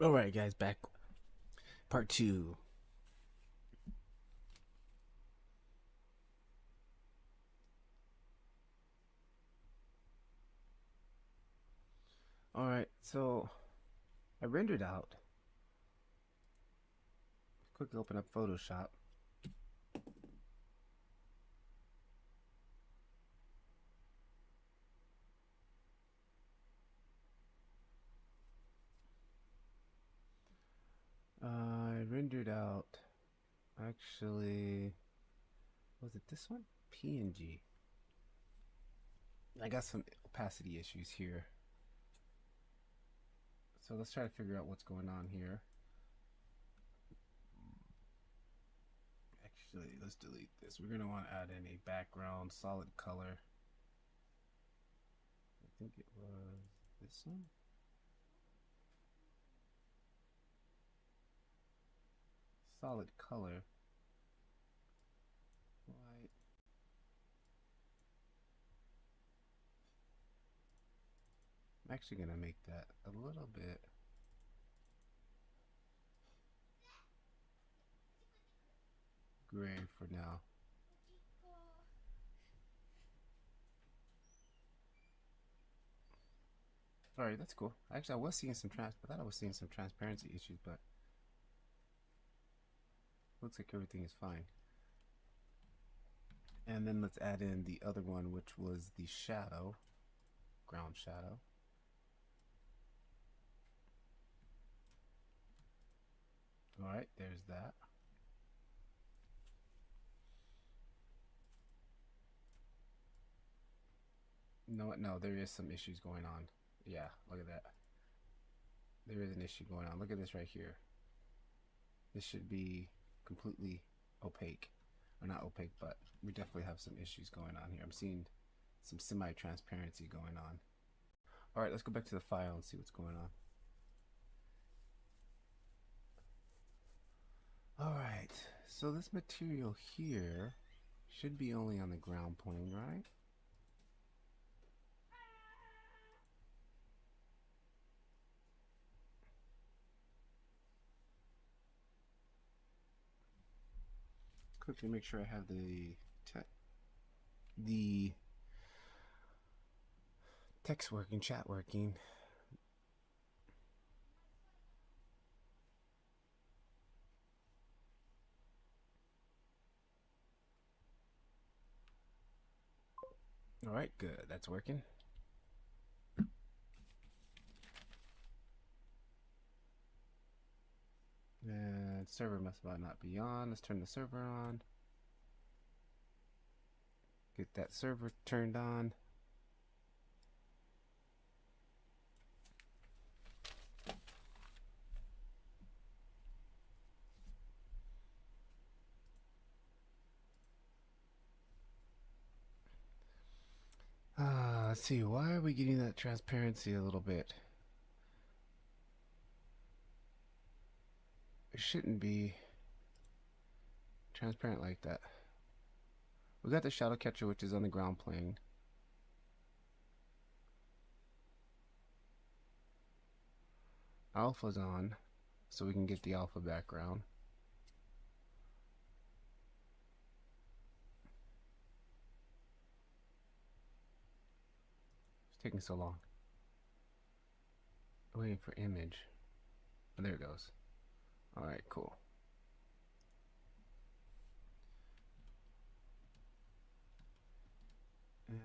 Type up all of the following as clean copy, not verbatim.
All right, guys, back part two. All right, so I rendered out. Quickly open up Photoshop. I rendered out. Actually, was it this one? PNG. I got some opacity issues here, so let's try to figure out what's going on here. Actually, let's delete this. We're gonna want to add in a background solid color. I think it was this one. Solid color. White. I'm actually gonna make that a little bit gray for now. Alright, that's cool. Actually, I thought I was seeing some transparency issues, but looks like everything is fine. And then let's add in the other one, which was the shadow, ground shadow. Alright, there's that. No, there is some issues going on. Yeah, look at that. There is an issue going on. Look at this right here. This should be completely opaque. Or not opaque, but we definitely have some issues going on here. I'm seeing some semi-transparency going on. Alright, let's go back to the file and see what's going on. Alright, so this material here should be only on the ground plane, right? Quickly make sure I have the text working, chat working. All right, good. That's working. And server must about not be on. Let's turn the server on. Get that server turned on. Let's see. Why are we getting that transparency a little bit? It shouldn't be transparent like that. We got the shadow catcher, which is on the ground plane. Alpha's on, so we can get the alpha background. It's taking so long. Waiting for image. Oh, there it goes. All right, cool. And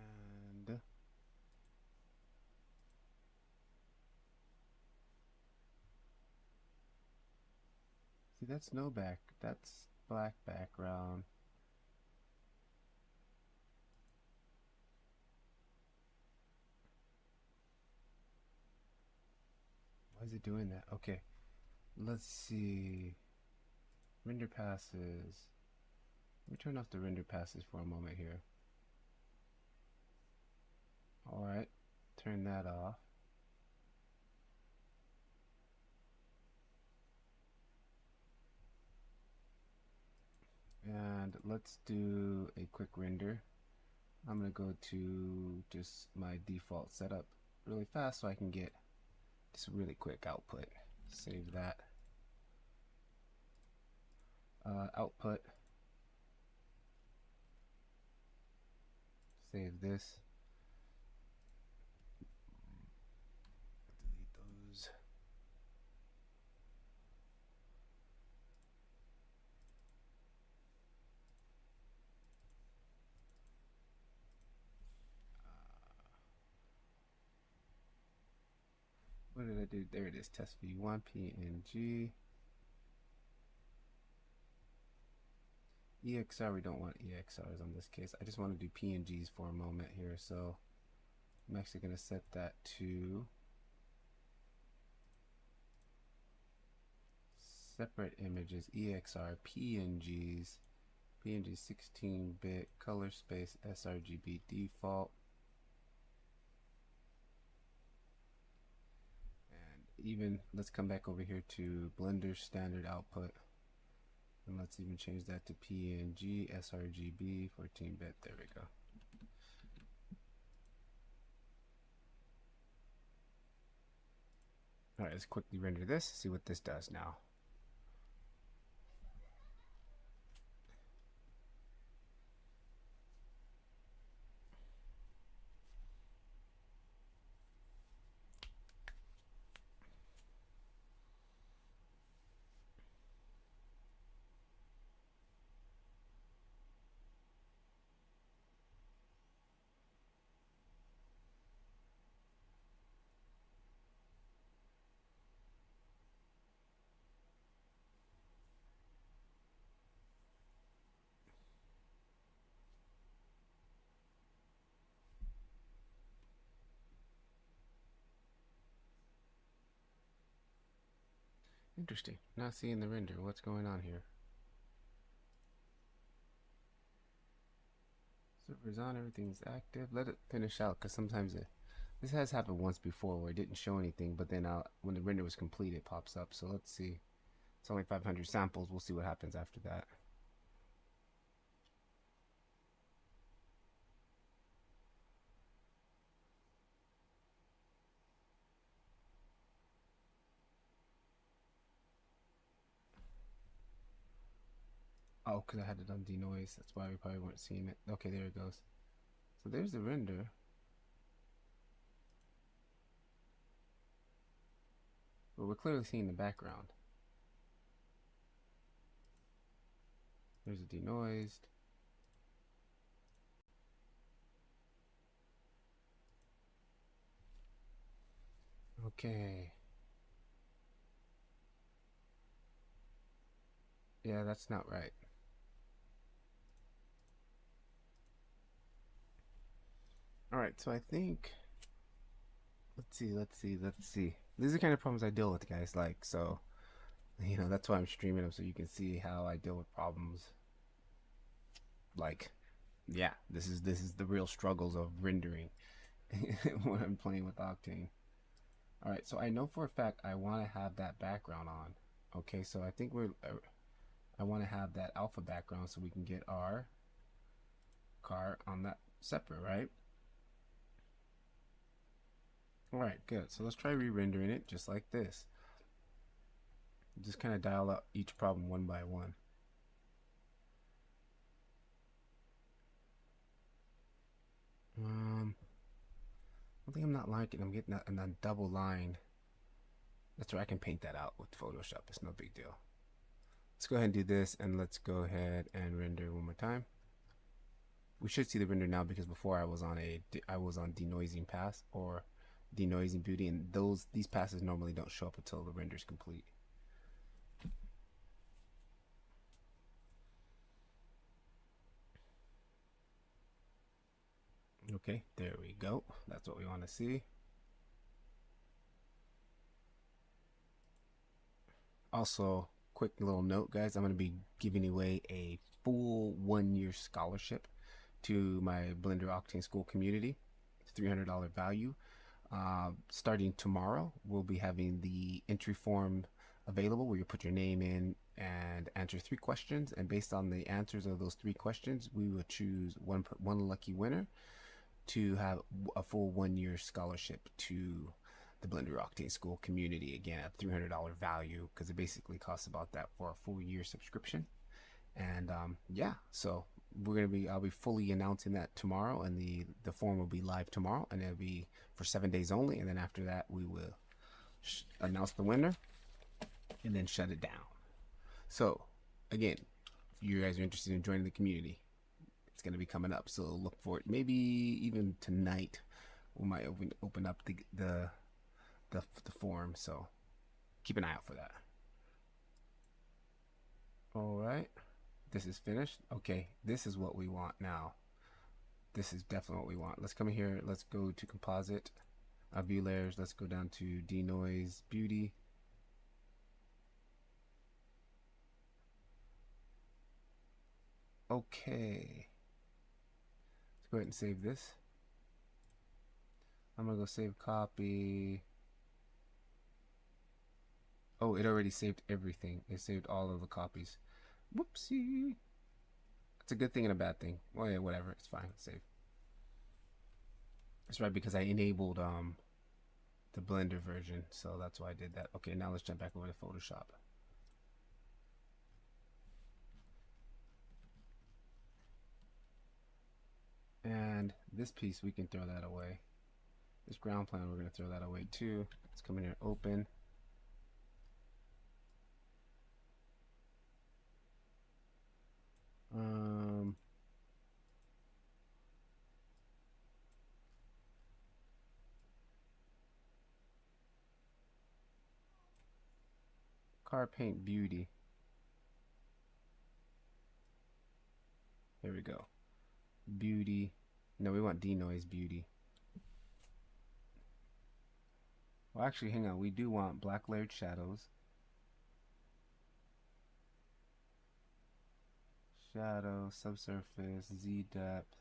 see, that's that's black background. Why is it doing that? Okay, let's see. Render passes. Let me turn off the render passes for a moment here. All right, turn that off. And let's do a quick render. I'm gonna go to just my default setup really fast so I can get just really quick output. Save that. Output. Save this. Delete those. What did I do? There it is. Test v1 PNG. EXR, we don't want EXRs on this case. I just want to do PNGs for a moment here. So I'm actually going to set that to separate images, EXR, PNGs, PNG 16-bit, color space, sRGB default. And even, let's come back over here to Blender standard output. And let's even change that to PNG, sRGB, 14-bit. There we go. All right, let's quickly render this, see what this does now. Interesting. Not seeing the render. What's going on here? Server's on, everything's active. Let it finish out, because sometimes this has happened once before where it didn't show anything, but then when the render was complete, it pops up. So let's see. It's only 500 samples. We'll see what happens after that. Oh, because I had it on denoise. That's why we probably weren't seeing it. Okay, there it goes. So there's the render. But we're clearly seeing the background. There's a denoised. Okay. Yeah, that's not right. All right, so I think, let's see. These are the kind of problems I deal with, guys. Like, so, you know, that's why I'm streaming them, so you can see how I deal with problems. Like, yeah, this is the real struggles of rendering when I'm playing with Octane. All right, so I know for a fact I want to have that background on. Okay, so I think I want to have that alpha background so we can get our car on that separate, right? All right, good. So let's try re-rendering it just like this. Just kind of dial up each problem one by one. One thing I'm not liking, I'm getting a double line. That's where I can paint that out with Photoshop. It's no big deal. Let's go ahead and do this, and let's go ahead and render one more time. We should see the render now, because before I was on denoising pass or denoising beauty, and these passes normally don't show up until the render is complete. Okay, there we go. That's what we want to see. Also, quick little note, guys, I'm going to be giving away a full 1-year scholarship to my Blender Octane School community. $300 value. Starting tomorrow, we'll be having the entry form available where you put your name in and answer 3 questions, and based on the answers of those 3 questions, we will choose one lucky winner to have a full 1-year scholarship to the Blender Octane School community again at $300 value, because it basically costs about that for a full year subscription. And yeah, so I'll be fully announcing that tomorrow, and the form will be live tomorrow, and it'll be for 7 days only, and then after that we will announce the winner and then shut it down. So again, if you guys are interested in joining the community, it's going to be coming up, so look for it. Maybe even tonight we might open up the forum, so keep an eye out for that. All right, this is finished. Okay, this is what we want now. This is definitely what we want. Let's come in here, let's go to composite, view layers, let's go down to denoise beauty. Okay, let's go ahead and save this. I'm gonna go save copy. Oh, it already saved everything. It saved all of the copies. Whoopsie. It's a good thing and a bad thing. Well, yeah, whatever. It's fine. Save. That's right, because I enabled the Blender version, so that's why I did that. Okay, now let's jump back over to Photoshop. And this piece, we can throw that away. This ground plan, we're going to throw that away too. Let's come in here, open. Car paint beauty. There we go. Beauty. No, we want denoise beauty. Well, actually, hang on. We do want black layered shadows. Shadow, subsurface, Z depth.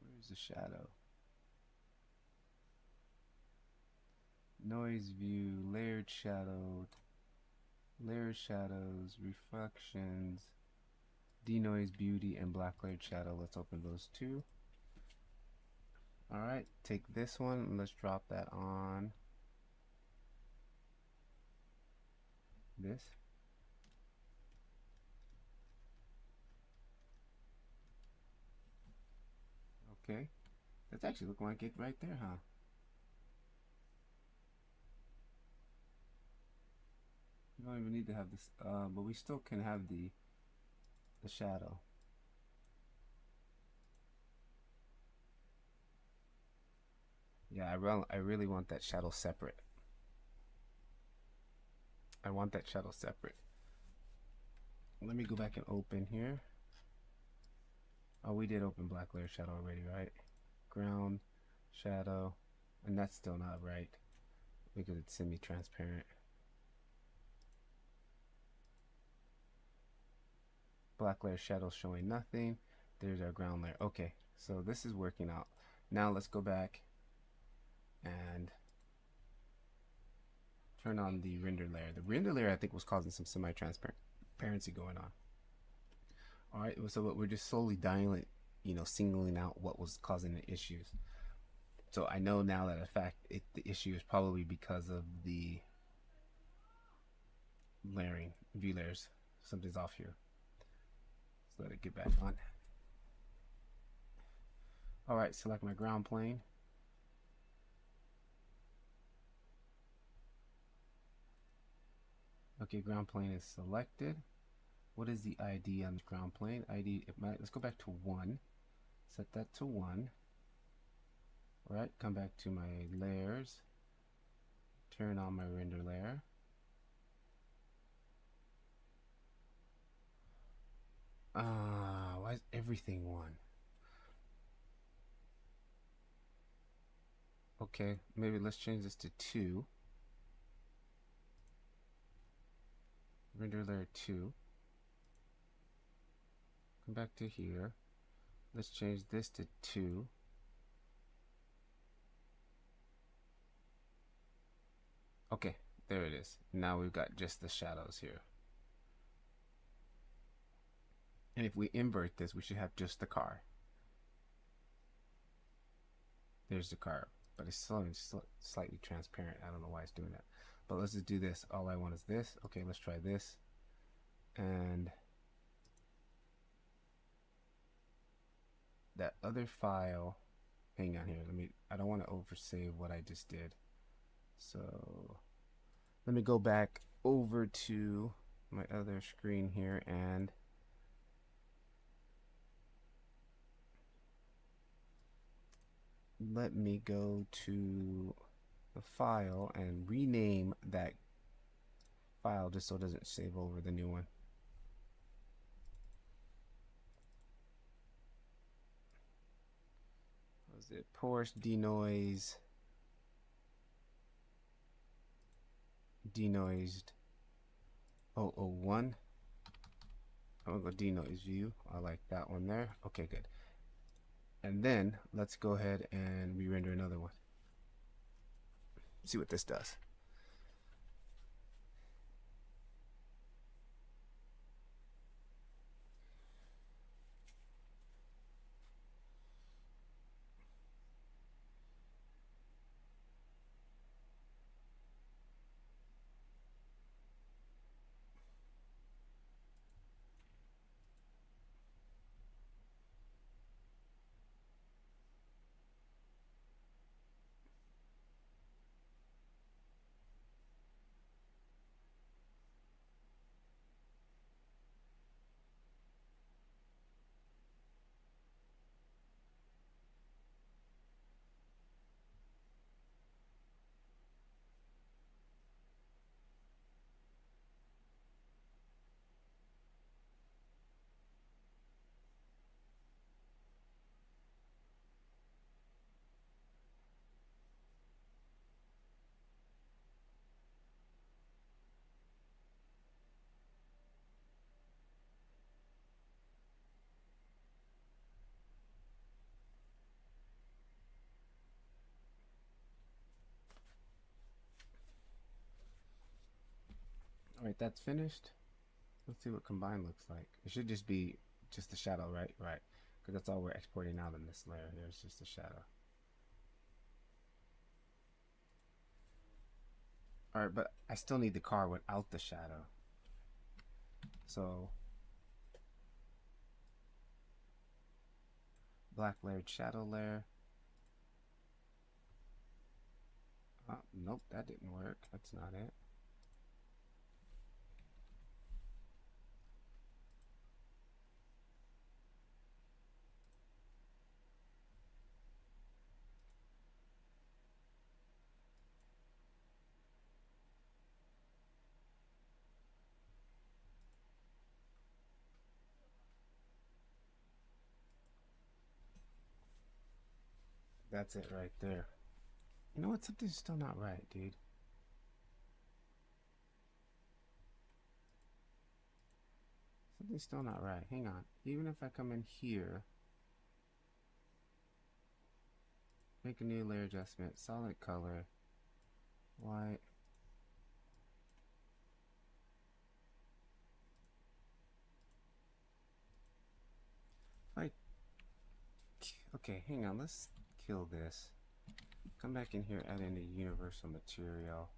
Where's the shadow? Noise view, layered shadow, layered shadows, reflections, denoise beauty, and black layered shadow. Let's open those two. Alright, take this one and let's drop that on this. Okay, that's actually looking like it right there, huh? We don't even need to have this, but we still can have the shadow. Yeah, I really want that shadow separate. I want that shadow separate. Let me go back and open here. Oh, we did open black layer shadow already, right? Ground, shadow, and that's still not right because it's semi-transparent. Black layer shadow showing nothing. There's our ground layer. Okay, so this is working out. Now let's go back and turn on the render layer. The render layer, I think, was causing some semi-transparency going on. All right, so we're just slowly dialing, singling out what was causing the issues. So I know now that in fact the issue is probably because of the layering, view layers. Something's off here. Let's let it get back on. All right, select my ground plane. Okay, ground plane is selected. What is the ID on the ground plane? ID, let's go back to 1. Set that to 1. All right, come back to my layers. Turn on my render layer. Why is everything 1? Okay, maybe let's change this to 2. Render layer 2. Come back to here. Let's change this to 2. Okay, there it is. Now we've got just the shadows here. And if we invert this, we should have just the car. there's the car, but it's still slightly transparent. I don't know why it's doing that. But let's just do this. All I want is this. Okay, let's try this. And that other file, hang on here. I don't want to oversave what I just did. So let me go back over to my other screen here and let me go to the file and rename that file just so it doesn't save over the new one. What was it? Porsche denoised .001. I'm gonna go denoise view. I like that one there. Okay, good. And then let's go ahead and re-render another one. See what this does. All right, that's finished. Let's see what combine looks like. It should just be just the shadow, right? Right, because that's all we're exporting out in this layer. There's just the shadow. All right, but I still need the car without the shadow. So black layered shadow layer. Nope, that didn't work. That's not it. That's it right there. You know what? Something's still not right, dude. Something's still not right. Hang on. Even if I come in here, make a new layer adjustment, solid color, white. Like, okay, hang on. Let's kill this. Come back in here, add in the universal material.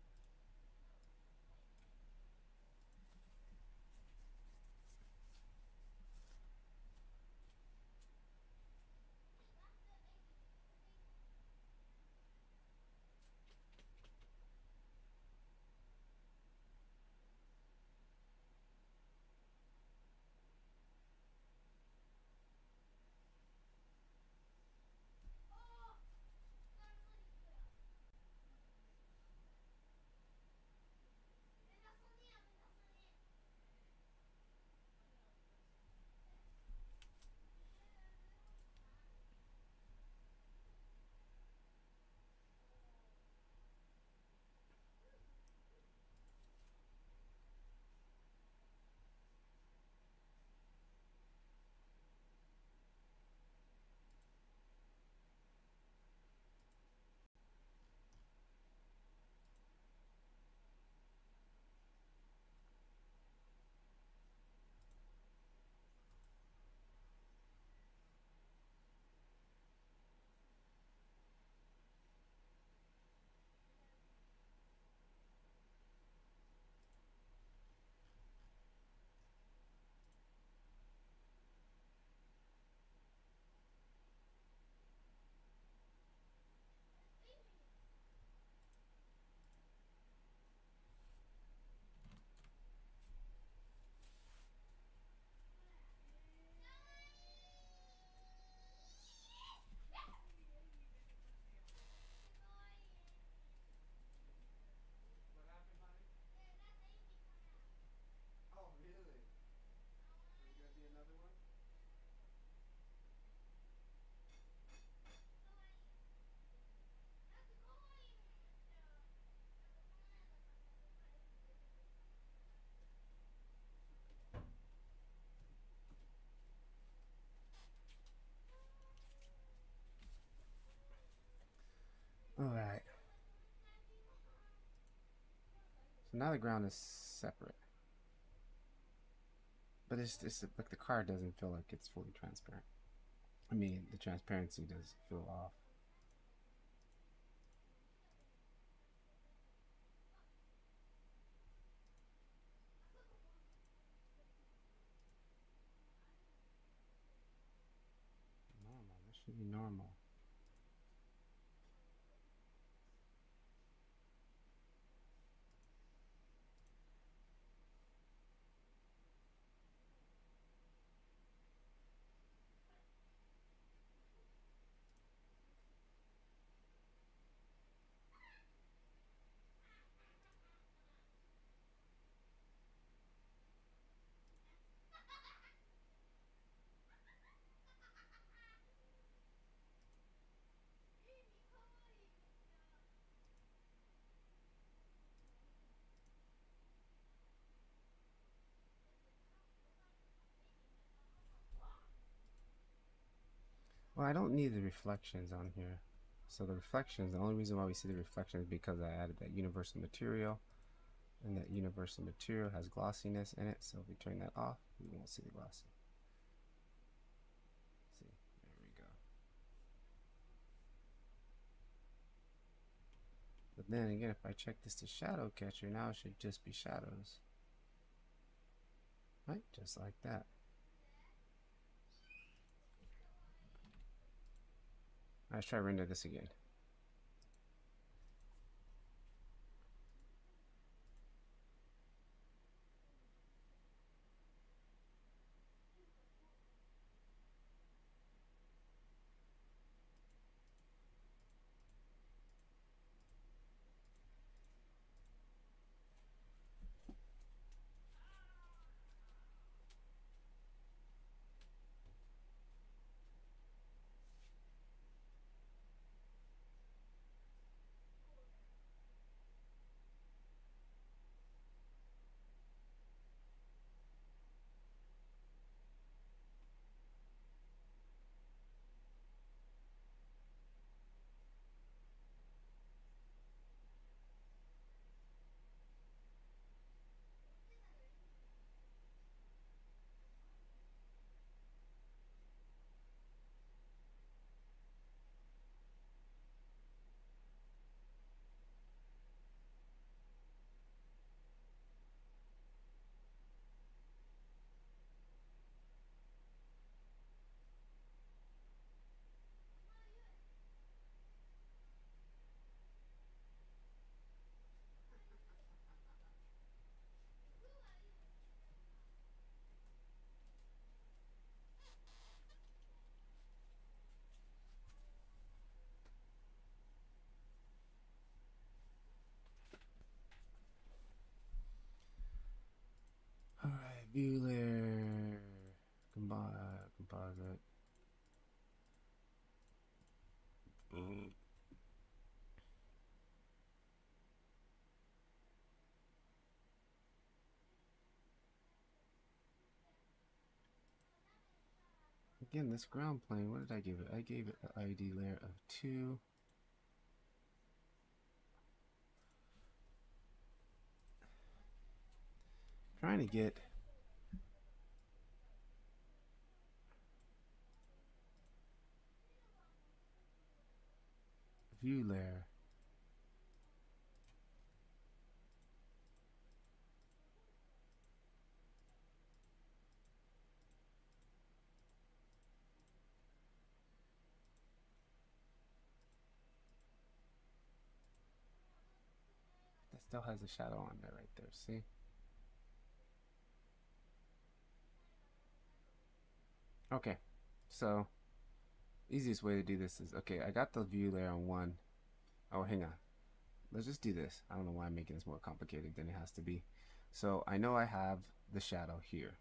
So now the ground is separate. But it's like the car doesn't feel like it's fully transparent. I mean, the transparency does feel off. Normal. This should be normal. Well, I don't need the reflections on here. So the reflections, the only reason why we see the reflections is because I added that universal material, and that universal material has glossiness in it. So if we turn that off, we won't see the glossy. See, there we go. But then again, if I check this to shadow catcher, now it should just be shadows. Right, just like that. Let's try to render this again. Alright, view layer, composite. Again, this ground plane, what did I give it? I gave it an ID layer of 2. Trying to get view layer. That still has a shadow on there right there, see? Okay, so easiest way to do this is, okay, I got the view layer on 1. Oh, hang on. Let's just do this. I don't know why I'm making this more complicated than it has to be. So I know I have the shadow here.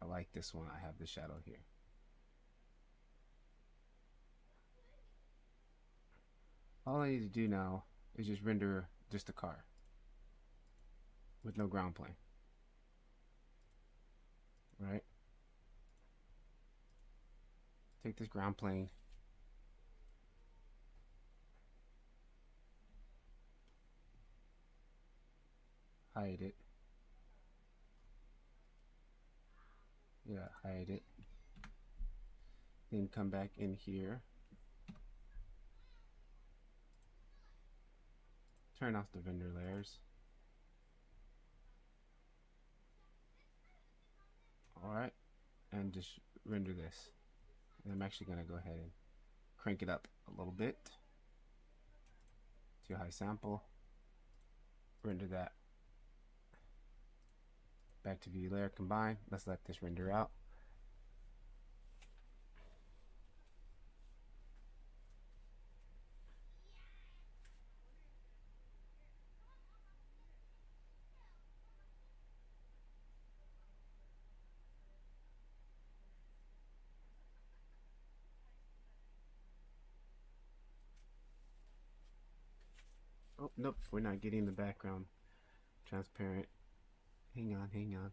I like this one. I have the shadow here. All I need to do now is just render just a car with no ground plane. Right? Take this ground plane. hide it. Yeah, hide it. Then come back in here. Turn off the render layers. Alright, and just render this. And I'm actually going to go ahead and crank it up a little bit to high sample. Render that. Back to view layer, combine. Let's let this render out. Oh, nope, we're not getting the background transparent. Hang on, hang on.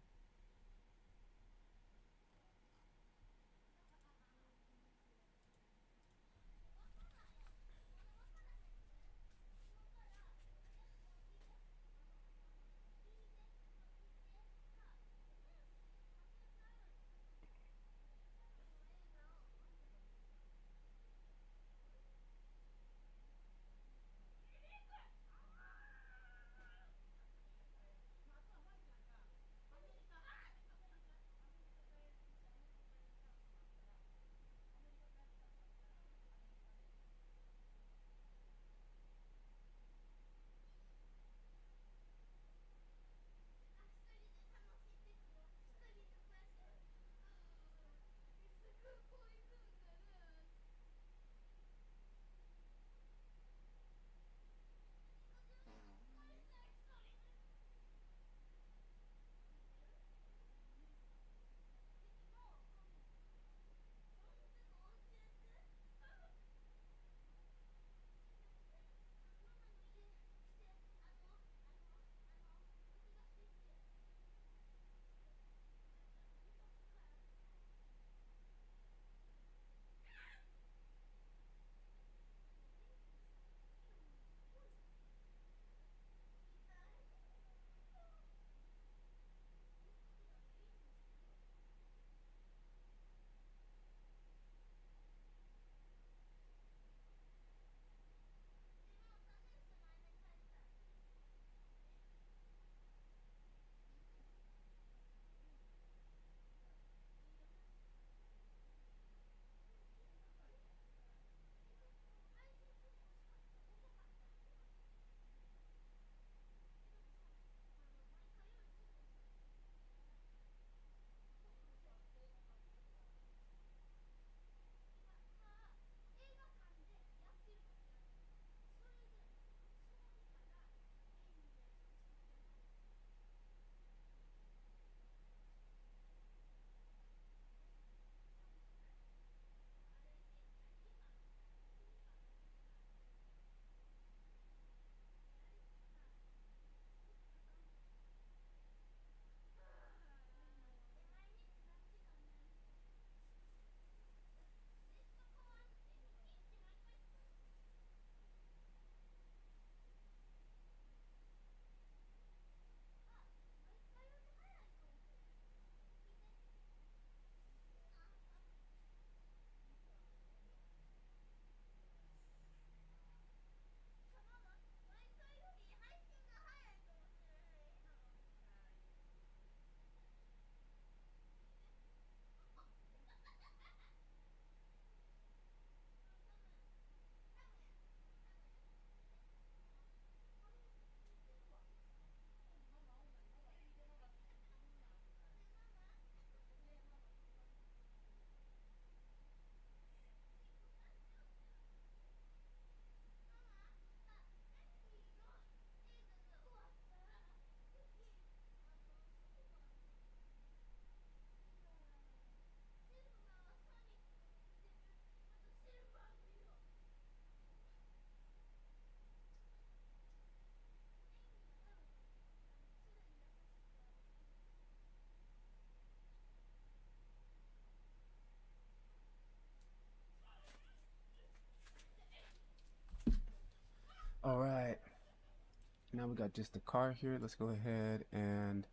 now we got just the car here. Let's go ahead and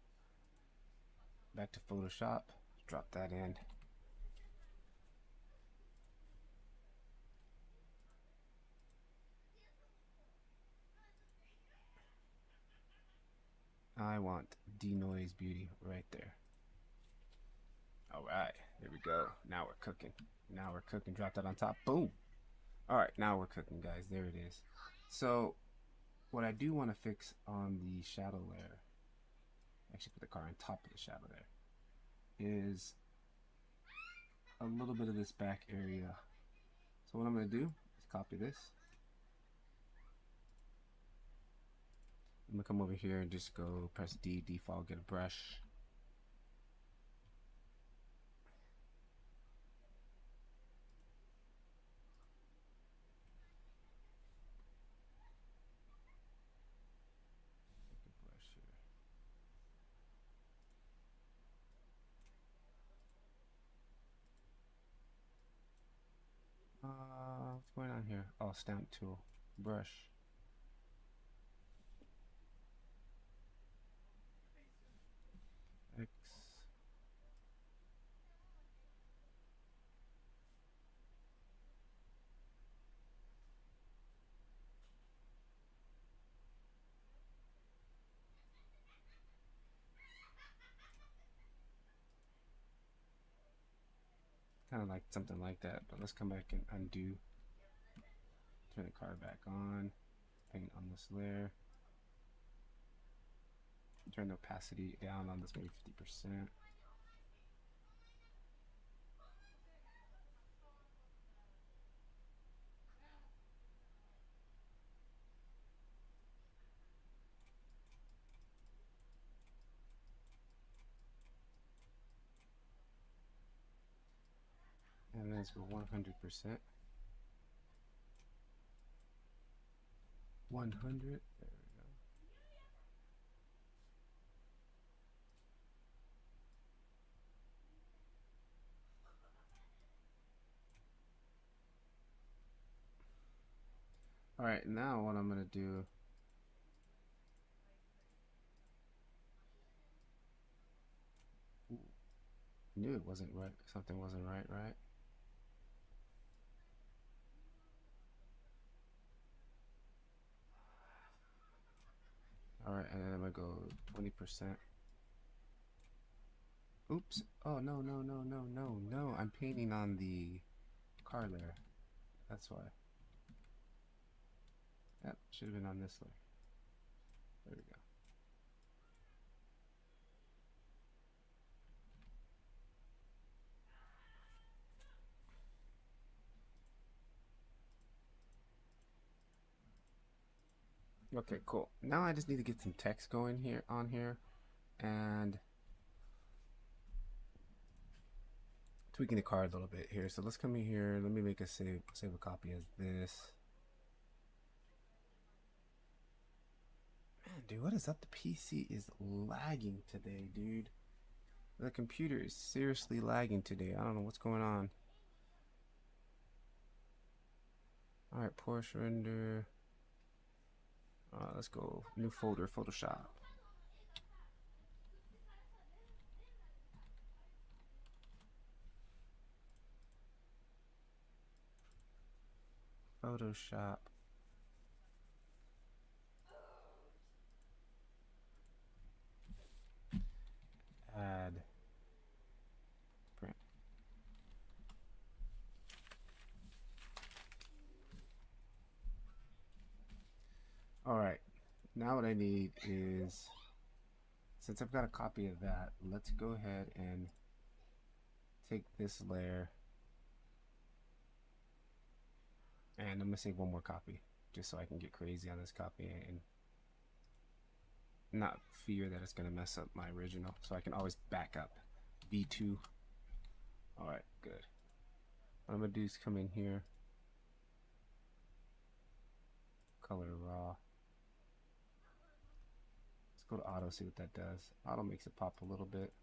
back to Photoshop. Drop that in. I want denoise beauty right there. All right, there we go. Now we're cooking. Now we're cooking. Drop that on top. Boom. All right, now we're cooking, guys. There it is. So what I do want to fix on the shadow layer, actually put the car on top of the shadow there, is a little bit of this back area. So what I'm going to do is copy this. I'm going to come over here and just go press D, default, get a brush. What's going on here? Oh, stamp tool, brush. X. Kind of like something like that, but let's come back and undo. Turn the card back on. Paint on this layer. Turn the opacity down on this, maybe 50%. And then let's go 100%. 100. There we go. All right, now what I'm gonna do. Ooh, I knew it wasn't right. Something wasn't right, right? All right, and then I'm gonna go 20%. Oops. Oh, no, no, no, no, no, no. I'm painting on the car layer. That's why. Yep, should have been on this layer. There we go. Okay, cool. Now I just need to get some text going here on here and tweaking the card a little bit here. So let's come in here. Let me make a save a copy as this. Man, dude, what is up? The PC is lagging today, dude. The computer is seriously lagging today. I don't know what's going on. All right, Porsche render. Let's go new folder, Photoshop. Photoshop. Add print. All right, now what I need is, since I've got a copy of that, let's go ahead and take this layer and I'm gonna save one more copy just so I can get crazy on this copy and not fear that it's gonna mess up my original, so I can always back up V2. All right, good. What I'm gonna do is come in here, color raw. Let's go to auto, see what that does. Auto makes it pop a little bit.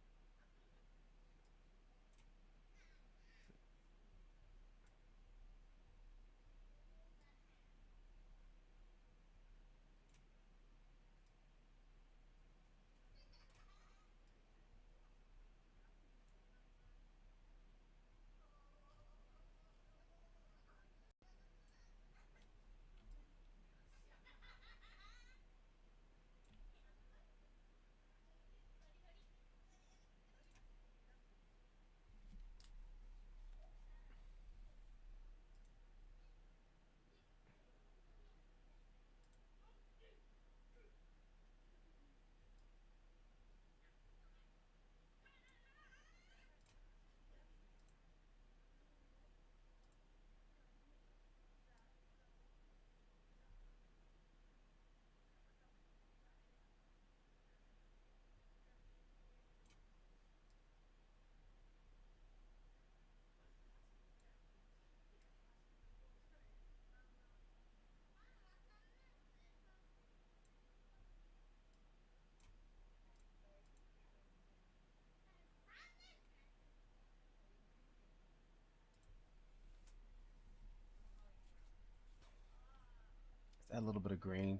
Add a little bit of grain.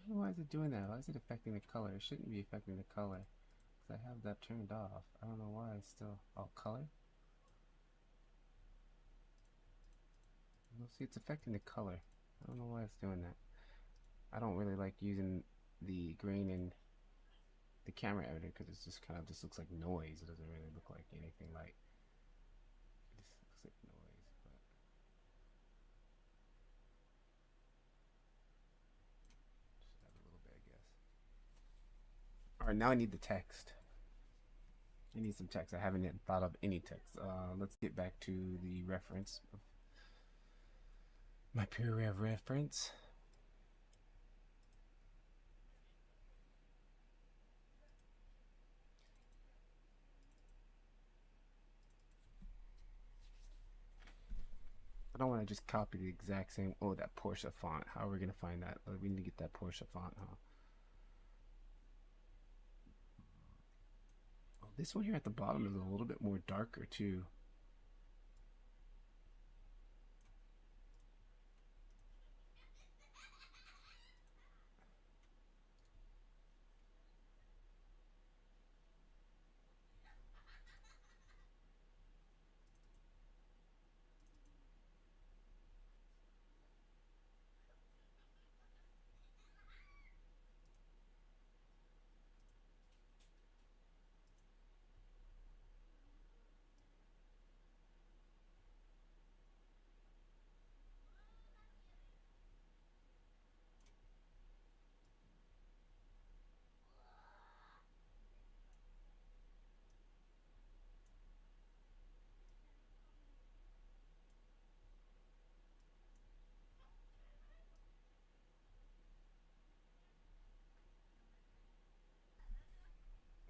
Why is it doing that? Why is it affecting the color? It shouldn't be affecting the color. Because I have that turned off. I don't know why it's still... Oh, color? Well, see, it's affecting the color. I don't know why it's doing that. I don't really like using the grain in the camera editor because it's just kind of just looks like noise. It doesn't really look like anything like... It just looks like noise, but... Just add a little bit, I guess. Alright, now I need the text. I need some text. I haven't yet thought of any text. Let's get back to the reference. My peer reference. I don't want to just copy the exact same. Oh, that Porsche font. How are we gonna find that? We need to get that Porsche font, huh? Oh, this one here at the bottom is a little bit more darker too.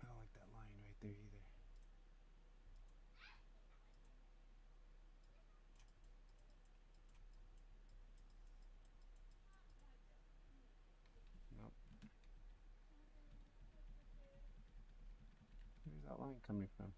I don't like that line right there either. Nope. Where's that line coming from?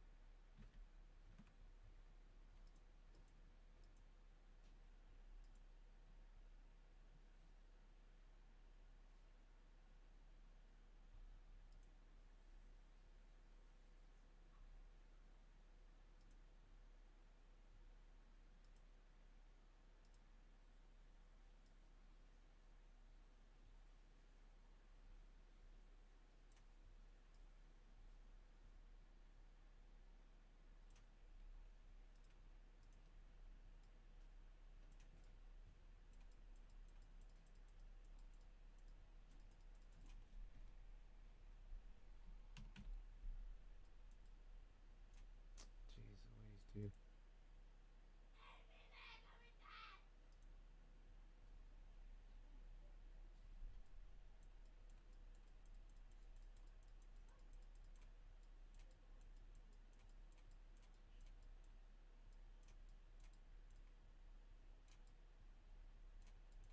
Jeez Louise, dude.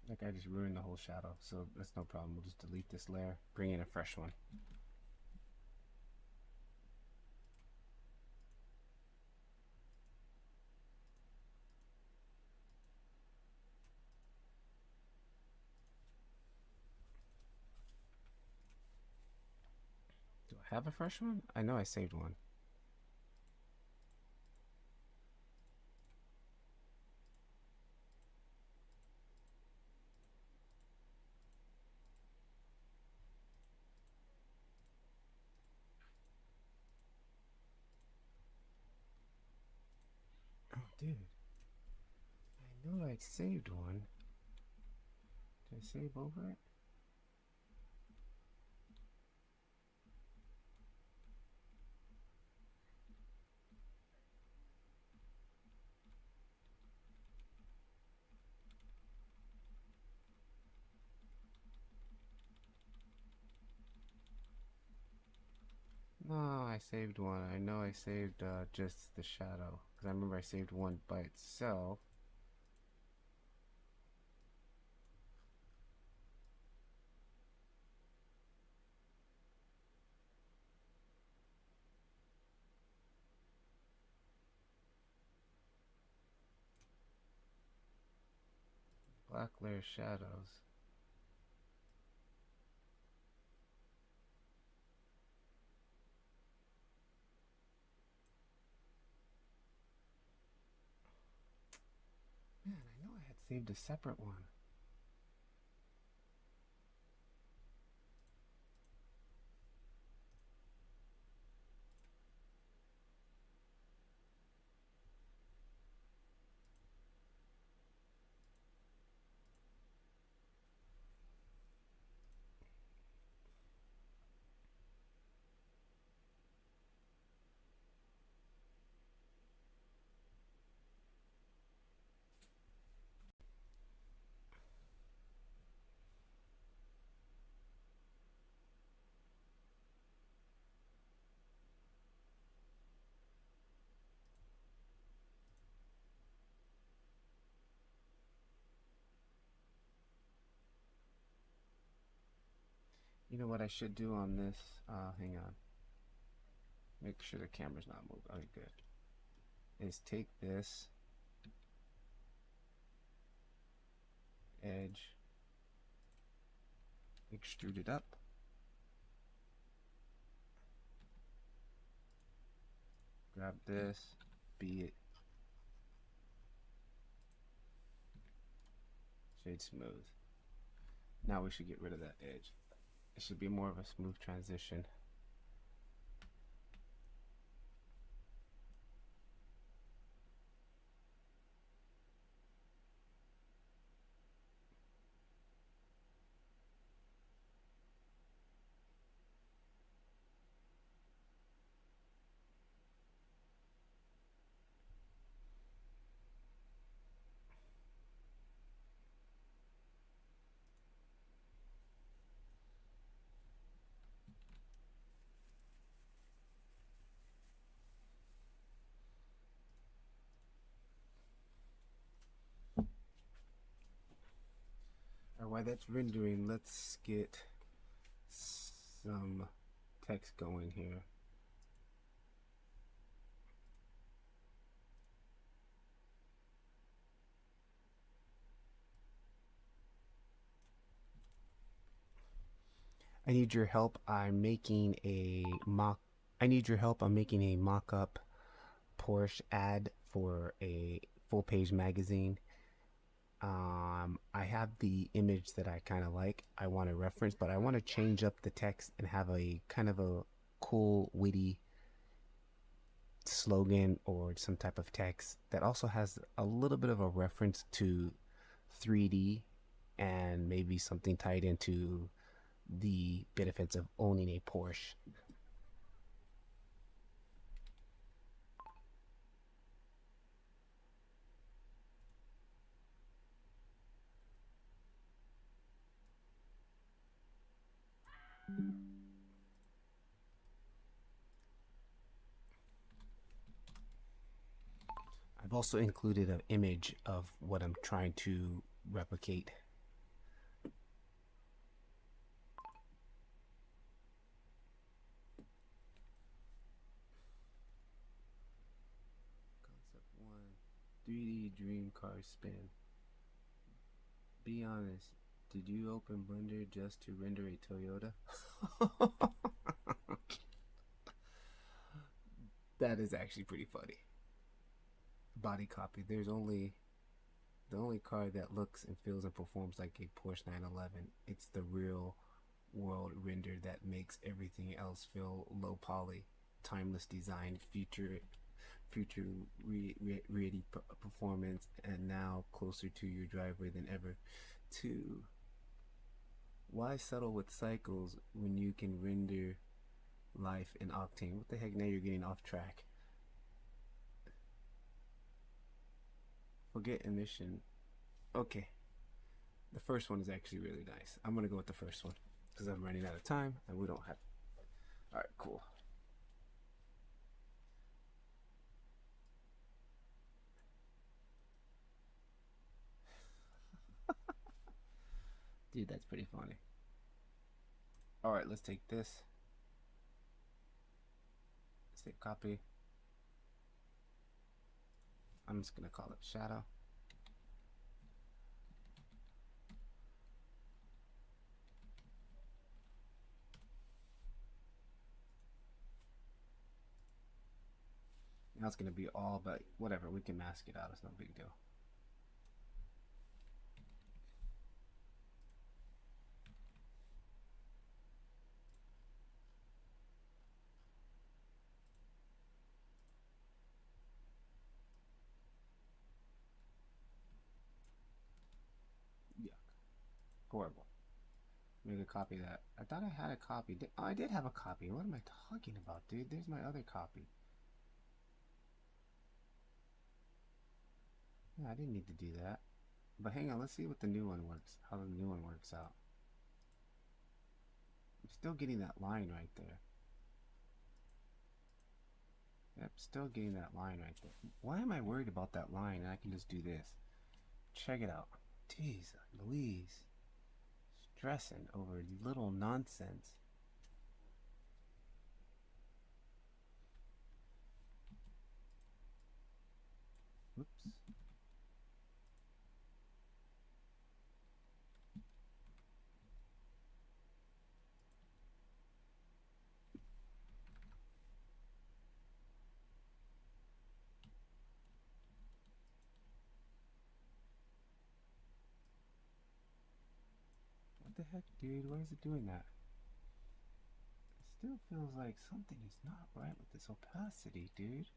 That guy just ruined the whole shadow, so that's no problem. We'll just delete this layer, bring in a fresh one. Do I have a fresh one? I know I saved one. Oh, dude. I know I saved one. Did I save over it? No, I saved one. I know I saved just the shadow. Because I remember I saved one by itself. Black layer shadows. Man, I know I had saved a separate one. You know what I should do on this? Hang on. Make sure the camera's not moving. Okay, good. Is take this edge, extrude it up. Grab this, be it shade smooth. Now we should get rid of that edge. It should be more of a smooth transition. While that's rendering, let's get some text going here. I need your help. I'm making a mock. I need your help. I'm making a mock-up Porsche ad for a full-page magazine. I have the image that I kind of like. I want to reference, but I want to change up the text and have a kind of a cool, witty slogan or some type of text that also has a little bit of a reference to 3D and maybe something tied into the benefits of owning a Porsche. I've also included an image of what I'm trying to replicate. Concept 1, 3D dream car spin. Be honest, did you open Blender just to render a Toyota? That is actually pretty funny. Body copy. There's only the only car that looks and feels and performs like a Porsche 911. It's the real world render that makes everything else feel low poly, timeless design, ready performance, and now closer to your driver than ever. To Why settle with cycles when you can render life in Octane? What the heck? Now you're getting off track. Forget emission. Okay. The first one is actually really nice. I'm gonna go with the first one because I'm running out of time and we don't have. All right, cool. Dude, that's pretty funny. All right, let's take this. Let's take copy. I'm just gonna call it shadow. Now it's gonna be all about whatever. We can mask it out. It's no big deal. Yuck. Horrible. Make a copy of that. I thought I had a copy. Oh, I did have a copy. What am I talking about, dude? There's my other copy. Yeah, I didn't need to do that. But hang on, let's see what the new one works. How the new one works out. I'm still getting that line right there. Yep, still getting that line right there. Why am I worried about that line and I can just do this? Check it out. Jeez Louise. Stressing over little nonsense. Oops. What the heck, dude? Why is it doing that? It still feels like something is not right with this opacity, dude.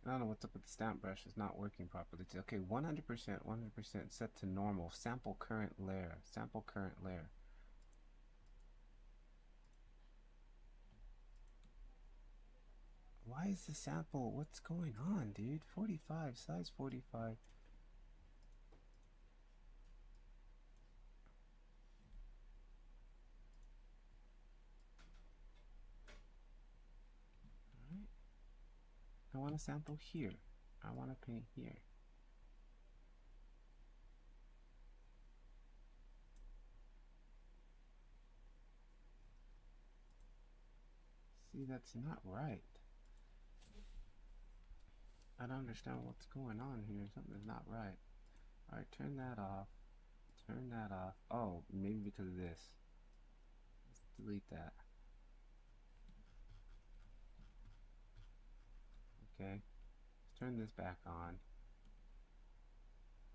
I don't know what's up with the stamp brush. It's not working properly. It's okay, 100%, 100% set to normal. Sample current layer. Sample current layer. Why is the sample? What's going on, dude? 45, size 45. Alright. I want to sample here. I want to paint here. See, that's not right. I don't understand what's going on here. Something's not right. Alright, turn that off. Turn that off. Oh, maybe because of this. Let's delete that. Okay. Let's turn this back on.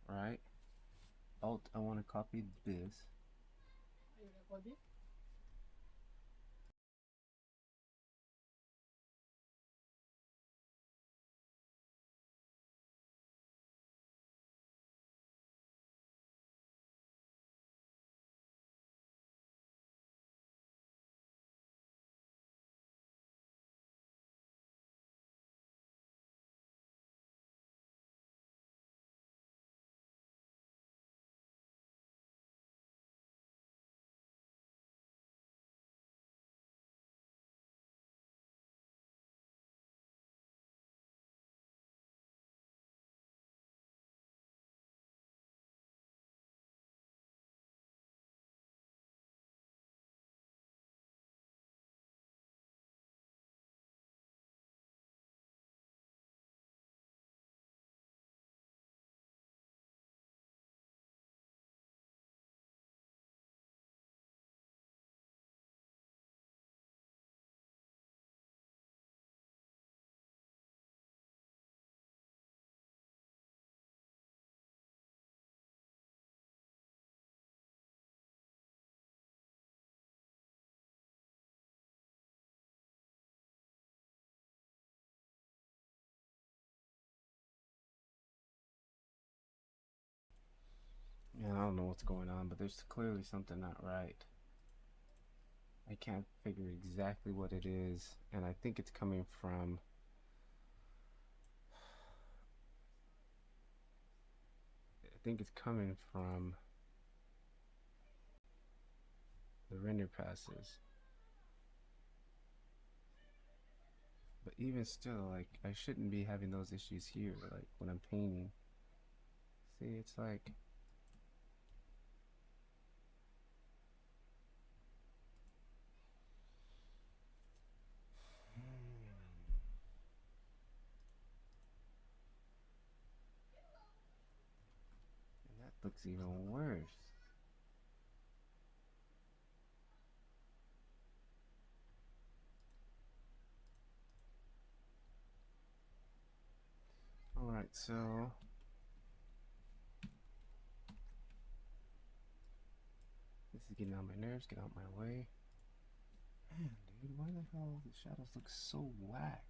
Alright. Alt, I want to copy this. don't know what's going on, but there's clearly something not right. I can't figure exactly what it is, and I think it's coming from the render passes. But even still, like, I shouldn't be having those issues here, like when I'm painting. See, it's like and that looks even worse. Alright, so this is getting on my nerves. Get out my way. Man, dude, why the hell the shadows look so whack?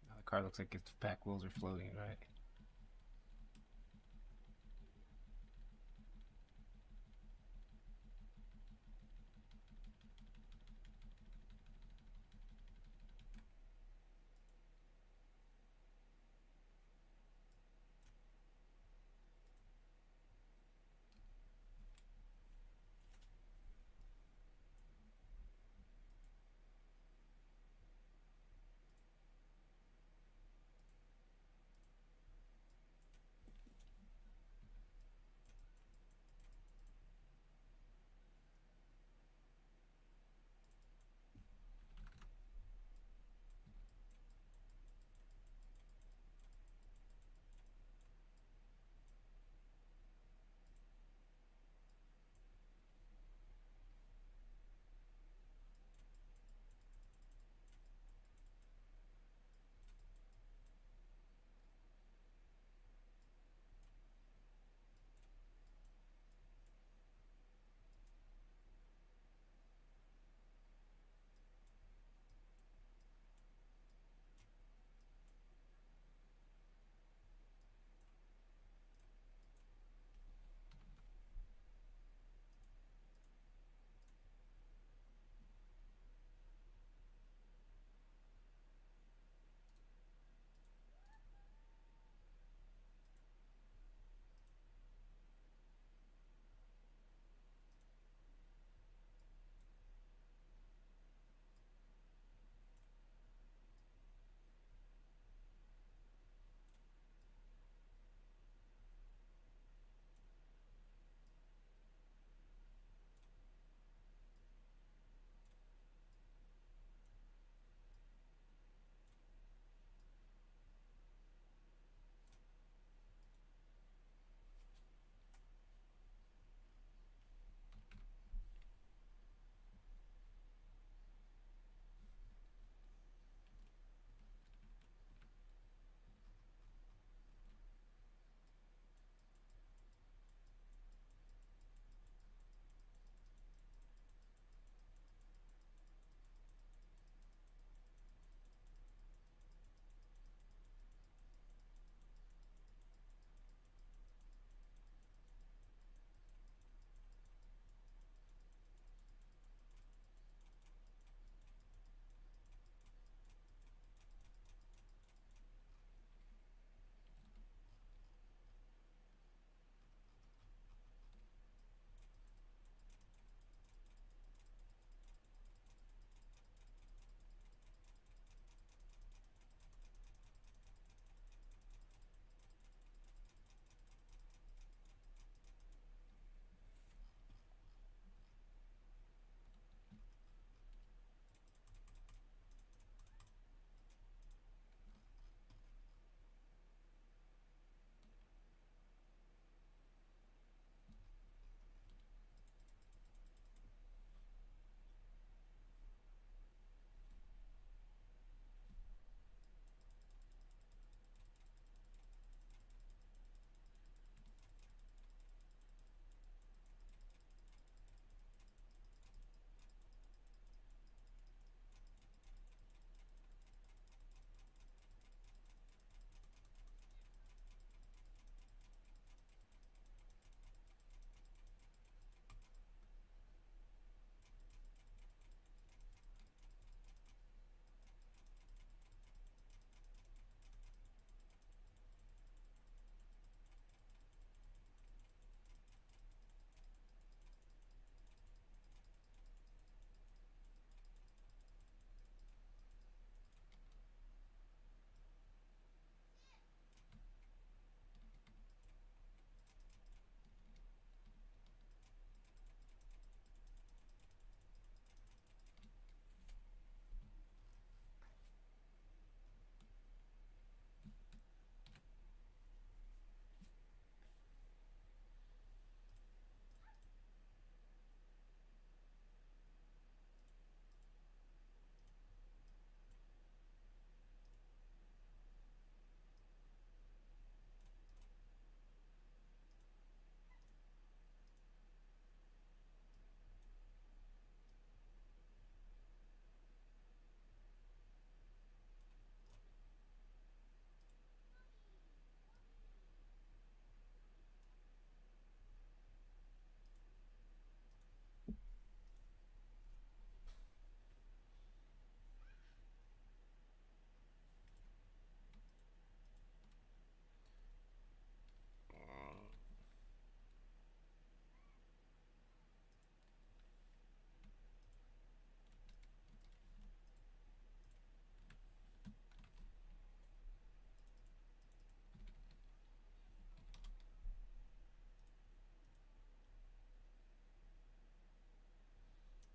Now the car looks like its back wheels are floating, right?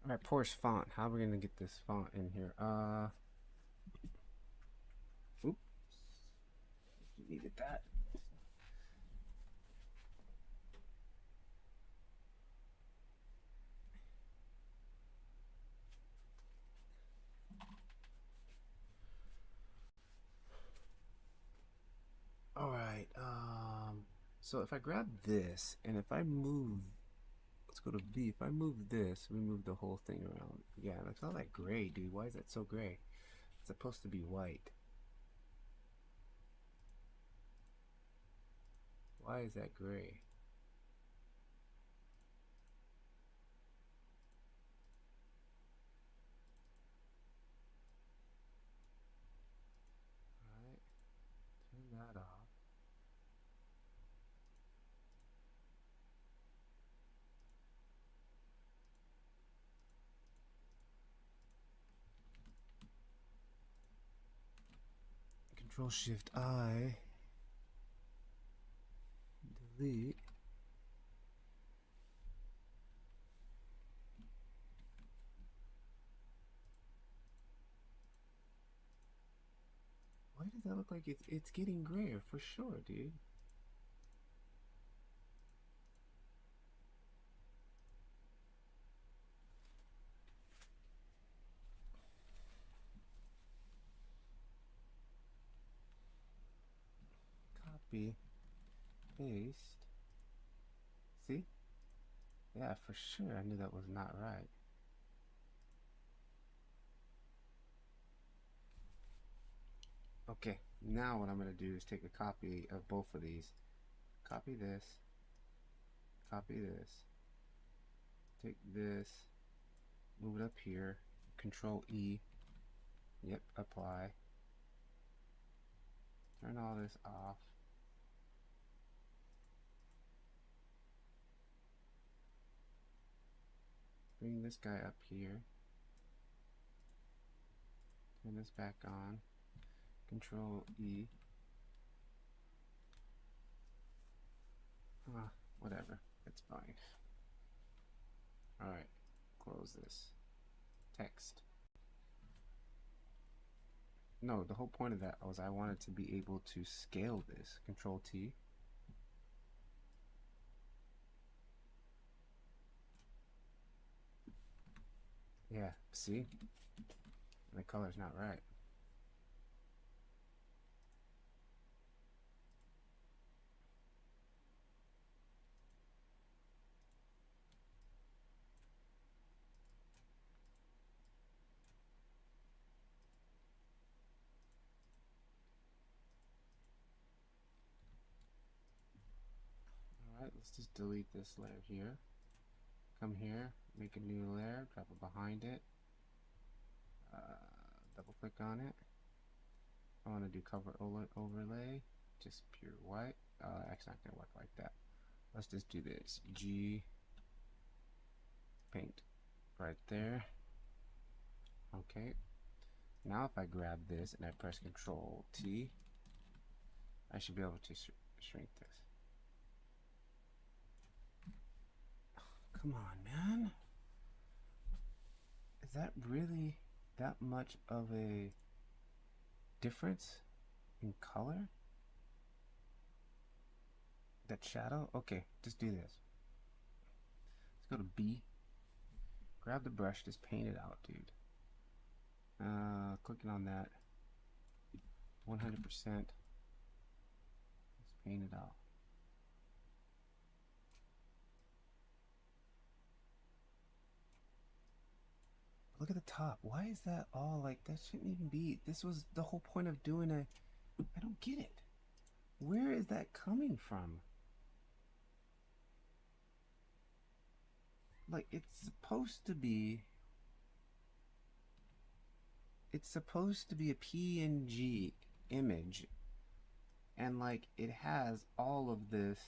Alright, Porsche font. How are we gonna get this font in here? Oops. Needed that. Alright, so if I grab this and if I move, let's go to V. If I move this, we move the whole thing around. Yeah, look at all that gray, dude. Why is that so gray? It's supposed to be white. Why is that gray? Alright, turn that off. Control Shift I. Delete. Why does that look like it's getting grayer for sure, dude? Copy, paste. See? Yeah, for sure. I knew that was not right. Okay, now what I'm going to do is take a copy of both of these. Copy this. Copy this. Take this. Move it up here. Control E. Yep, apply. Turn all this off. Bring this guy up here. Turn this back on. Control E. Whatever. It's fine. Alright. Close this. Text. No, the whole point of that was I wanted to be able to scale this. Control T. Yeah, see? The color's not right. Alright, let's just delete this layer here. Come here, make a new layer, drop it behind it. Double click on it. I want to do cover overlay, just pure white. Actually not gonna work like that. Let's just do this. G paint right there. Okay. Now if I grab this and I press Control T, I should be able to shrink this. Come on, man. Is that really that much of a difference in color? That shadow? Okay, just do this. Let's go to B. Grab the brush, just paint it out, dude. Clicking on that. 100%. Let's paint it out. Look at the top. Why is that all like that? Shouldn't even be. This was the whole point of doing a. I don't get it. Where is that coming from? Like it's supposed to be. It's supposed to be a PNG image, and like it has all of this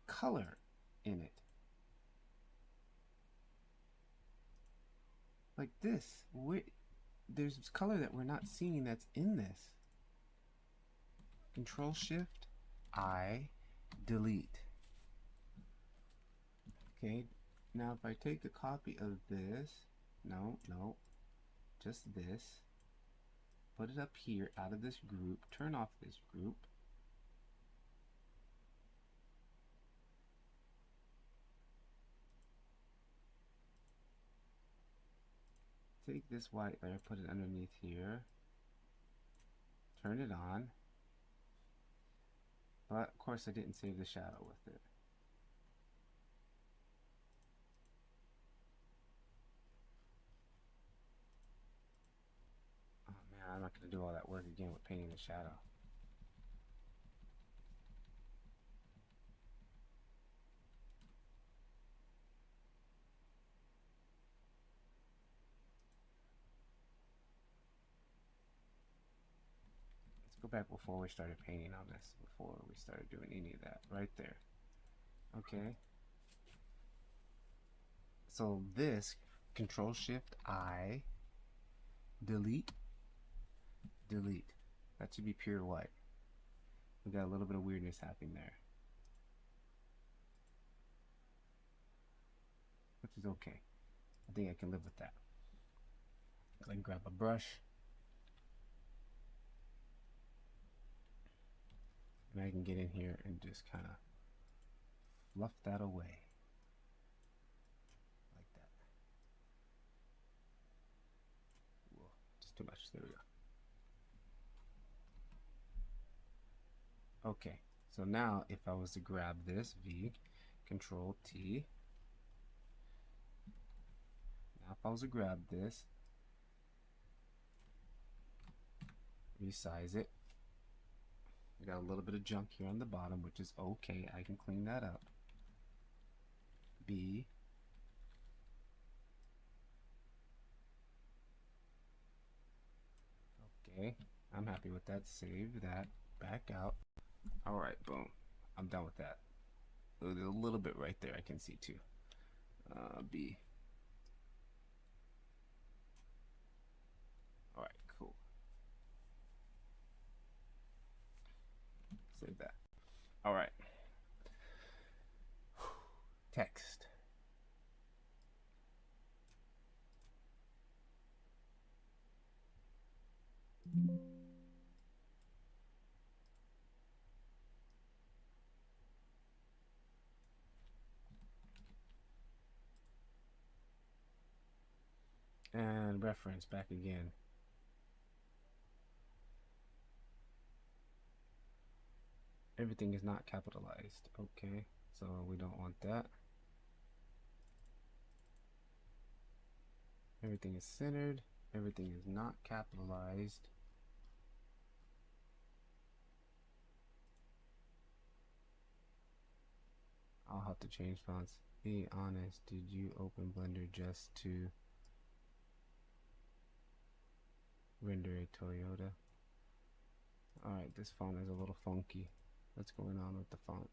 color in it. Like this, there's color that we're not seeing that's in this. Control Shift I, delete. Okay, Now if I take a copy of this, no, just this, put it up here out of this group, turn off this group, take this white layer, put it underneath here, turn it on, but of course I didn't save the shadow with it. Oh man, I'm not going to do all that work again with painting the shadow. Go back before we started painting on this, before we started doing any of that, right there. Okay. So this, Control Shift I, delete, delete. That should be pure white. We got a little bit of weirdness happening there, which is okay. I think I can live with that. Go ahead and grab a brush. And I can get in here and just kind of fluff that away. Like that. Whoa, just too much. There we go. Okay, so now if I was to grab this, V, Control T. Now if I was to grab this, resize it. We got a little bit of junk here on the bottom, which is okay. I can clean that up. B. Okay, I'm happy with that. Save that. Back out. All right, boom. I'm done with that. There's a little bit right there I can see too. B. All right, cool. Save that. All right. Text. And reference back again. Everything is not capitalized. Okay, so we don't want that. Everything is centered. Everything is not capitalized. I'll have to change fonts. Be honest, did you open Blender just to render a Toyota? Alright, this font is a little funky. What's going on with the font?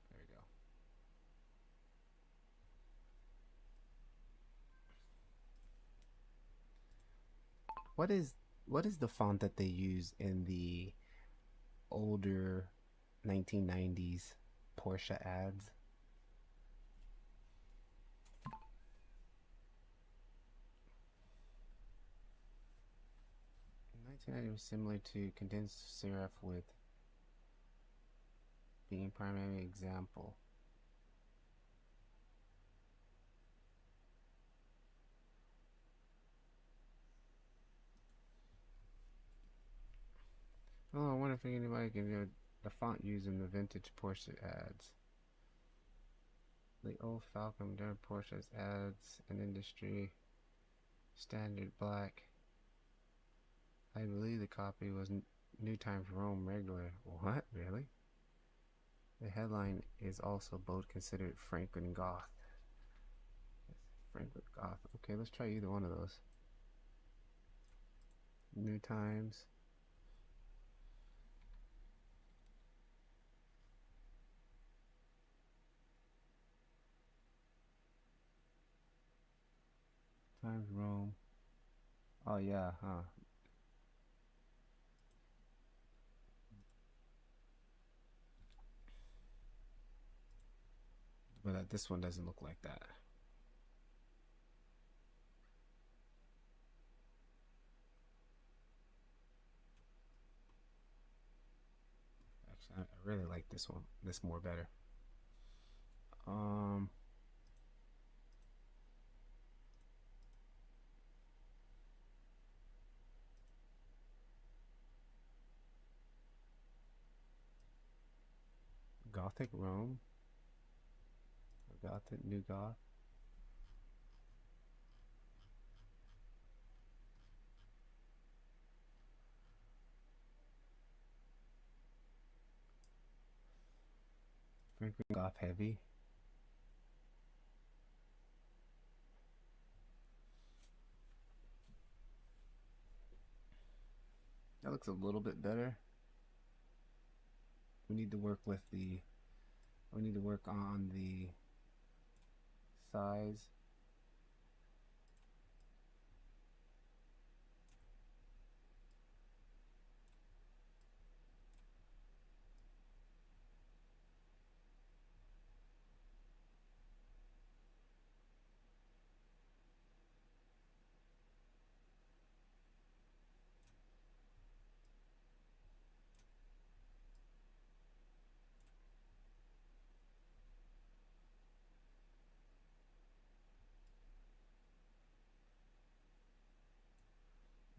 There we go. What is the font that they use in the older 1990s Porsche ads? 1990 was similar to condensed serif with being primary example. Oh, I wonder if anybody can do the font used in the vintage Porsche ads. The old Falcon during Porsche's ads and industry standard black. I believe the copy was New Times Rome regular. What? Really? The headline is also both considered Franklin Goth. Franklin Goth. Okay, let's try either one of those. New Times. Times Rome. Oh yeah, huh. but this one doesn't look like that. Actually, I really like this one. This more better. Gothic Rome. Gothic New Goth. Franklin Goth Heavy. That looks a little bit better. We need to work with the, we need to work on the size.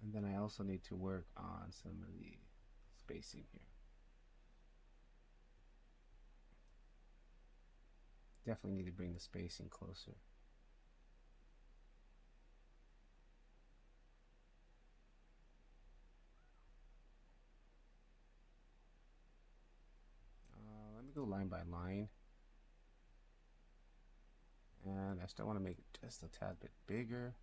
And then I also need to work on some of the spacing here. Definitely need to bring the spacing closer. Let me go line by line. And I still want to make it just a tad bit bigger.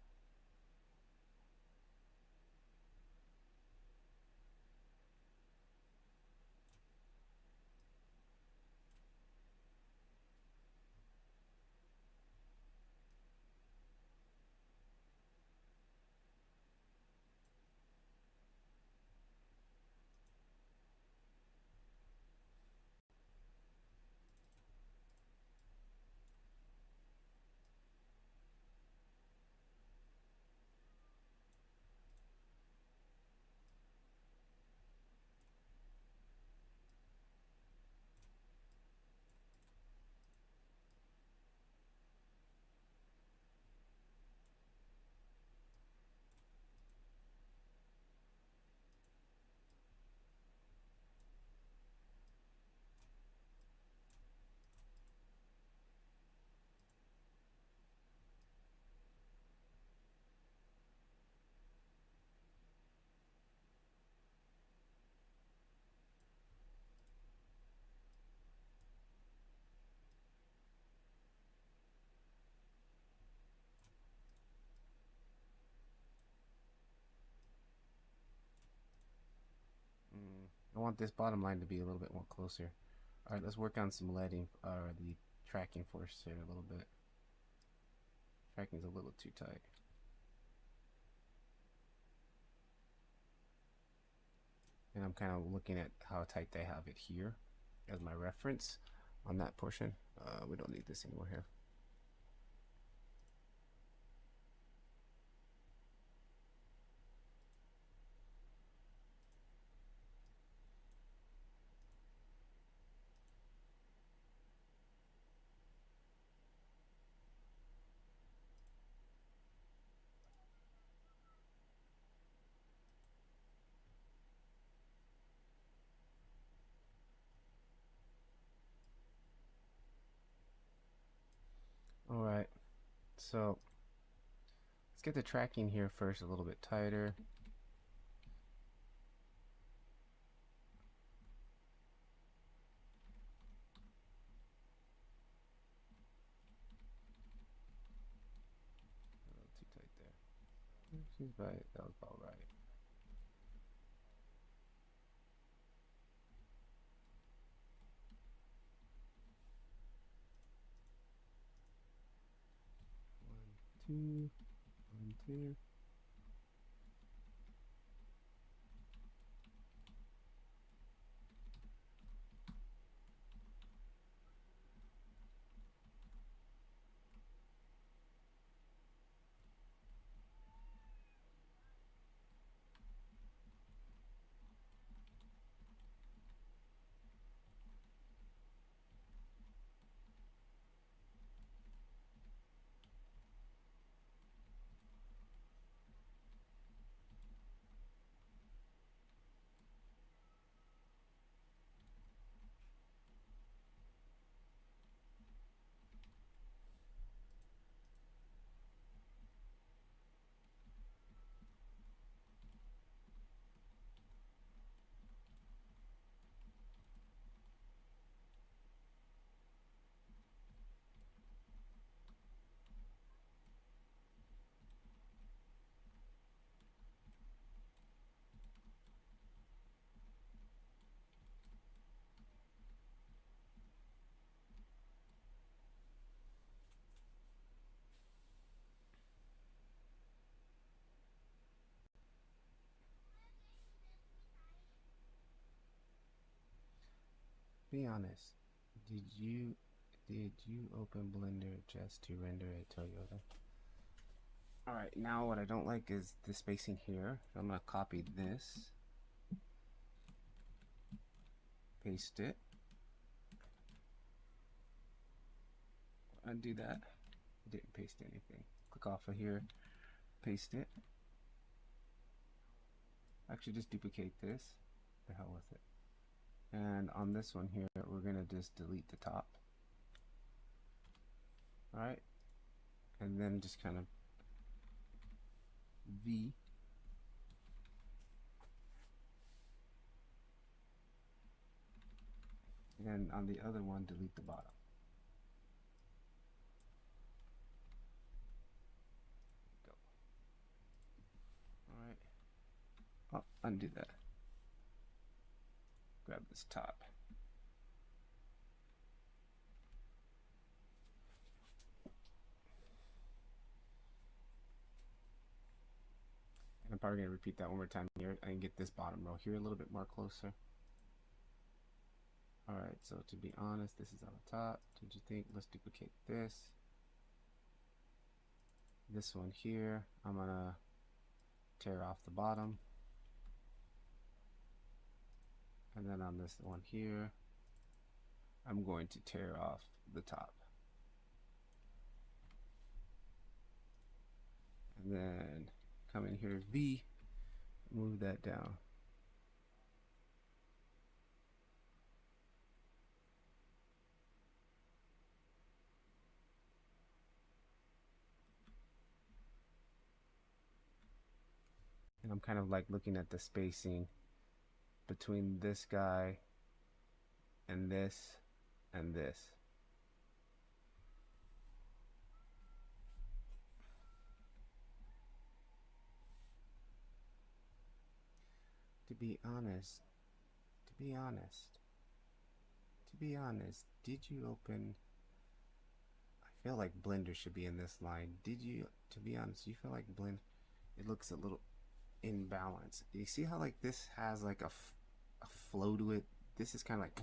I want this bottom line to be a little bit more closer. All right, let's work on some leading, the tracking force here a little bit. Tracking's a little too tight. And I'm kind of looking at how tight they have it here as my reference on that portion. We don't need this anymore here. All right, so let's get the tracking here first a little bit tighter. A little too tight there. Seems right. That was about right. One, two. Be honest. Did you open Blender just to render a Toyota? Alright, now what I don't like is the spacing here. I'm gonna copy this, paste it, undo that. Didn't paste anything. Click off of here, paste it. Actually, just duplicate this. The hell with it. And on this one here, we're gonna just delete the top. Alright, and then just kind of V. And on the other one, delete the bottom. Go. Alright. Oh, undo that. Grab this top. And I'm probably going to repeat that one more time here. I can get this bottom row here a little bit more closer. Alright, so to be honest, this is on the top. Did you think? Let's duplicate this. This one here, I'm going to tear off the bottom. And then on this one here, I'm going to tear off the top. And then come in here, V, move that down. And I'm kind of like looking at the spacing between this guy and this and this. To be honest, did you open? I feel like Blender should be in this line. Did you, to be honest, you feel like Blend? It looks a little imbalance. You see how like this has like a flow to it? This is kind of like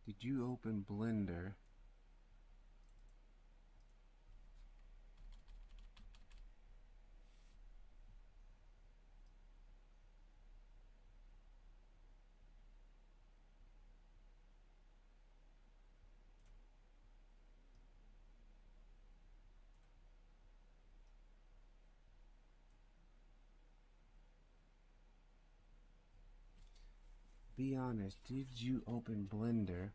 did you open Blender be honest, did you open Blender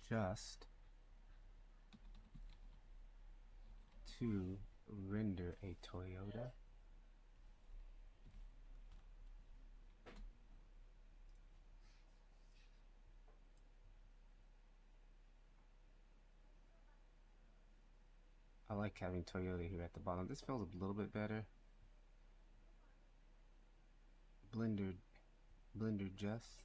just to render a Toyota? I like having Toyota here at the bottom. This feels a little bit better. Blender just.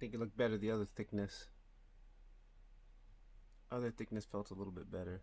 think it looked better. The other thickness felt a little bit better.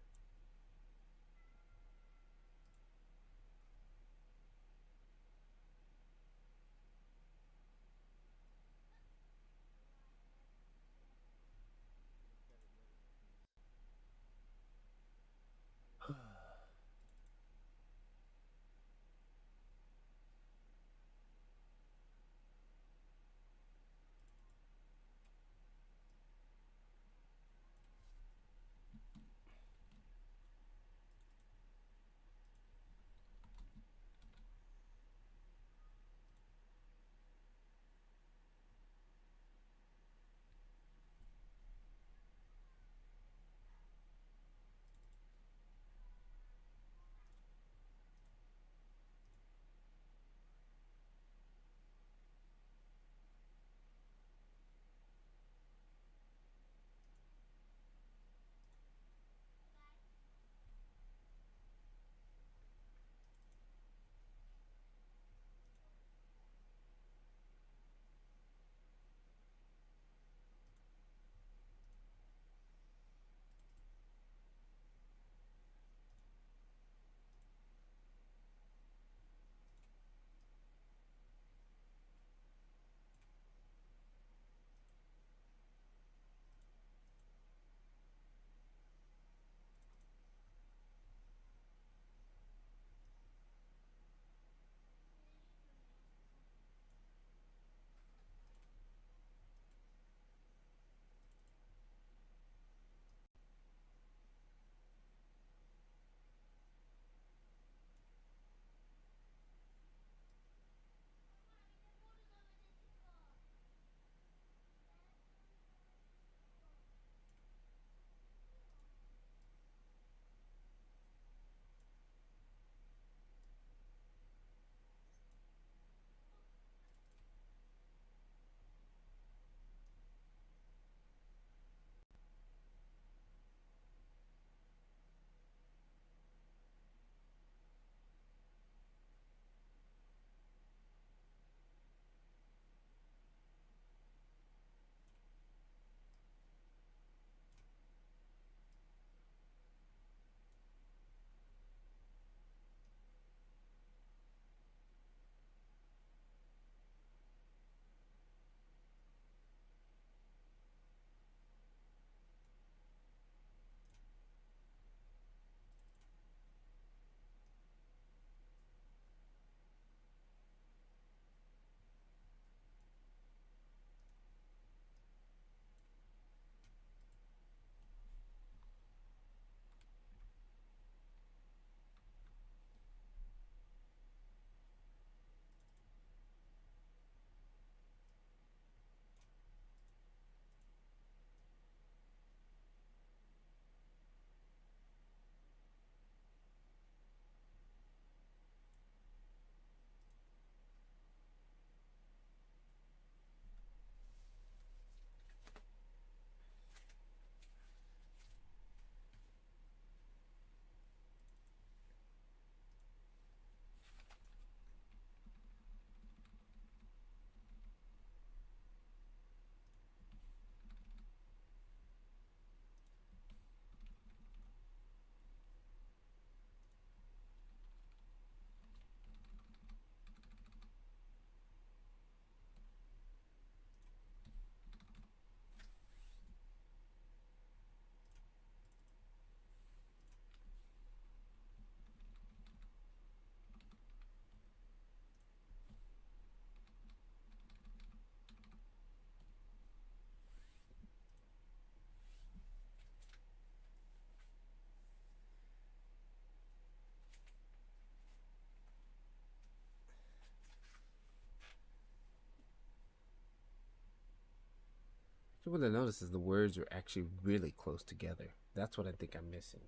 So what I noticed is the words are actually really close together. That's what I think I'm missing.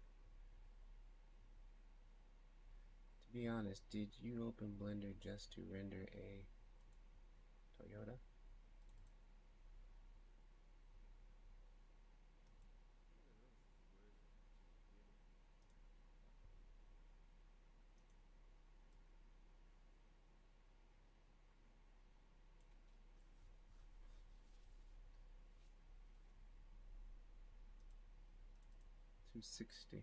To be honest, did you open Blender just to render a Toyota? 260.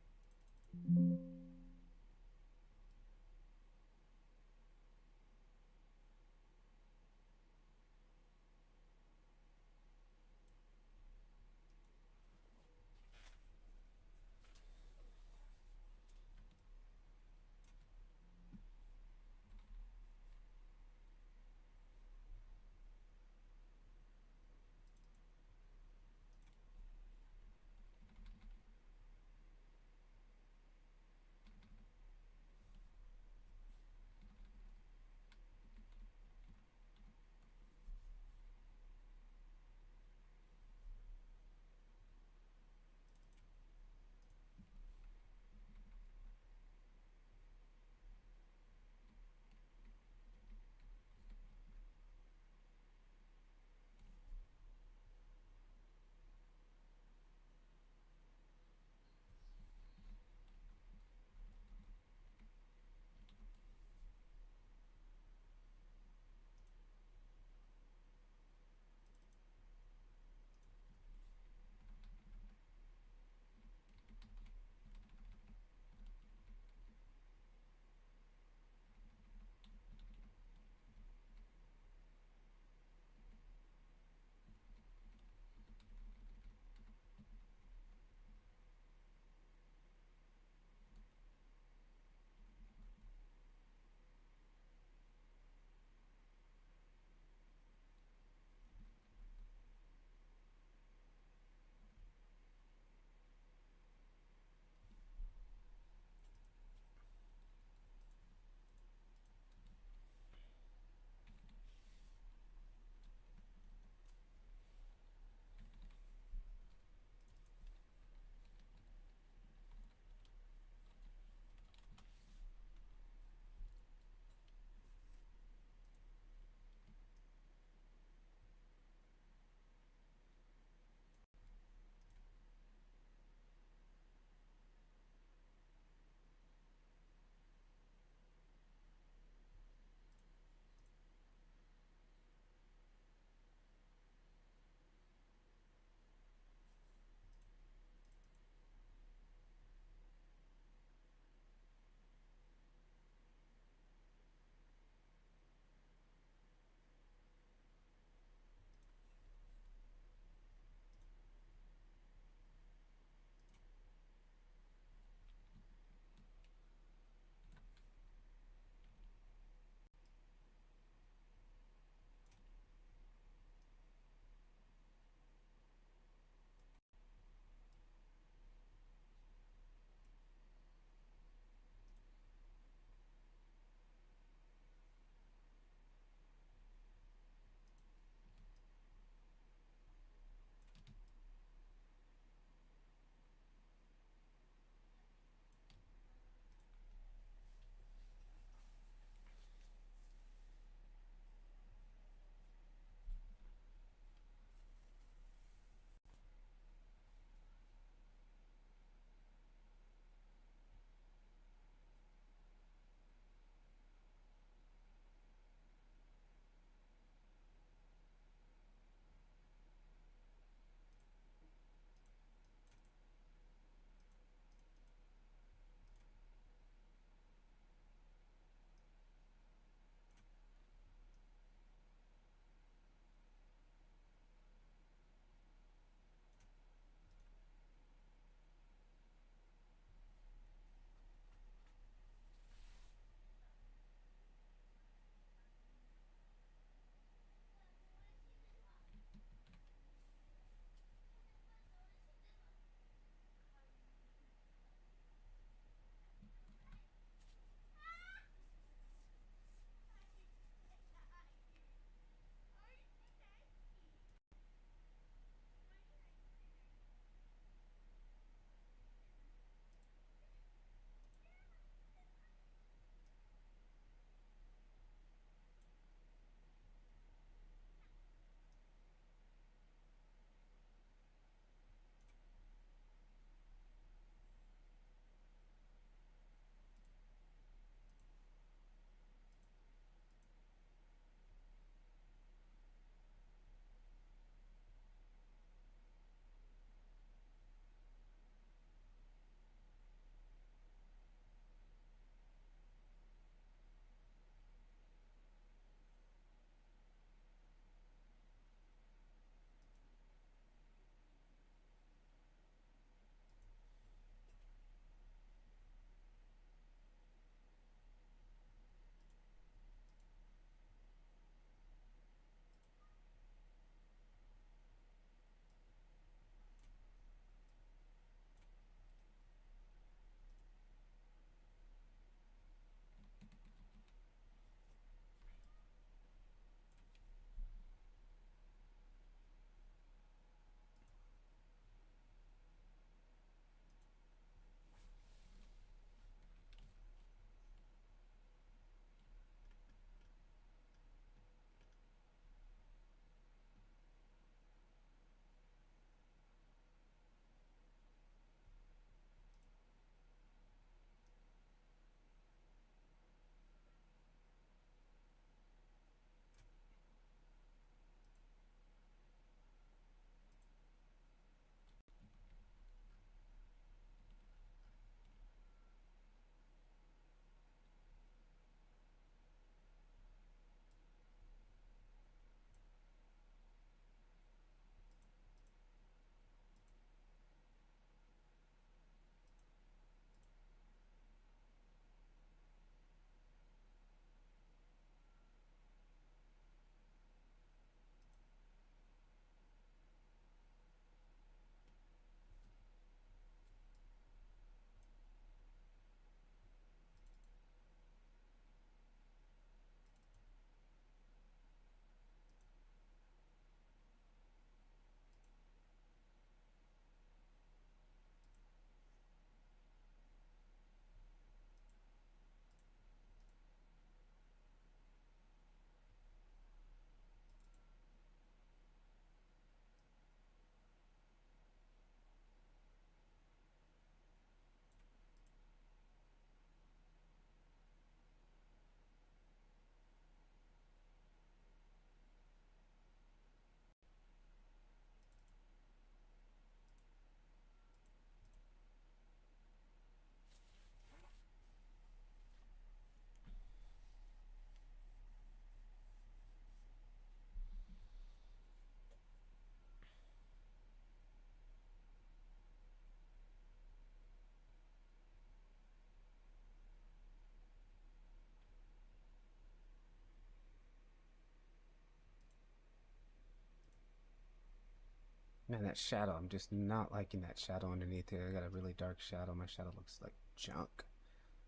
Man, that shadow, I'm just not liking that shadow underneath here. I got a really dark shadow. My shadow looks like junk.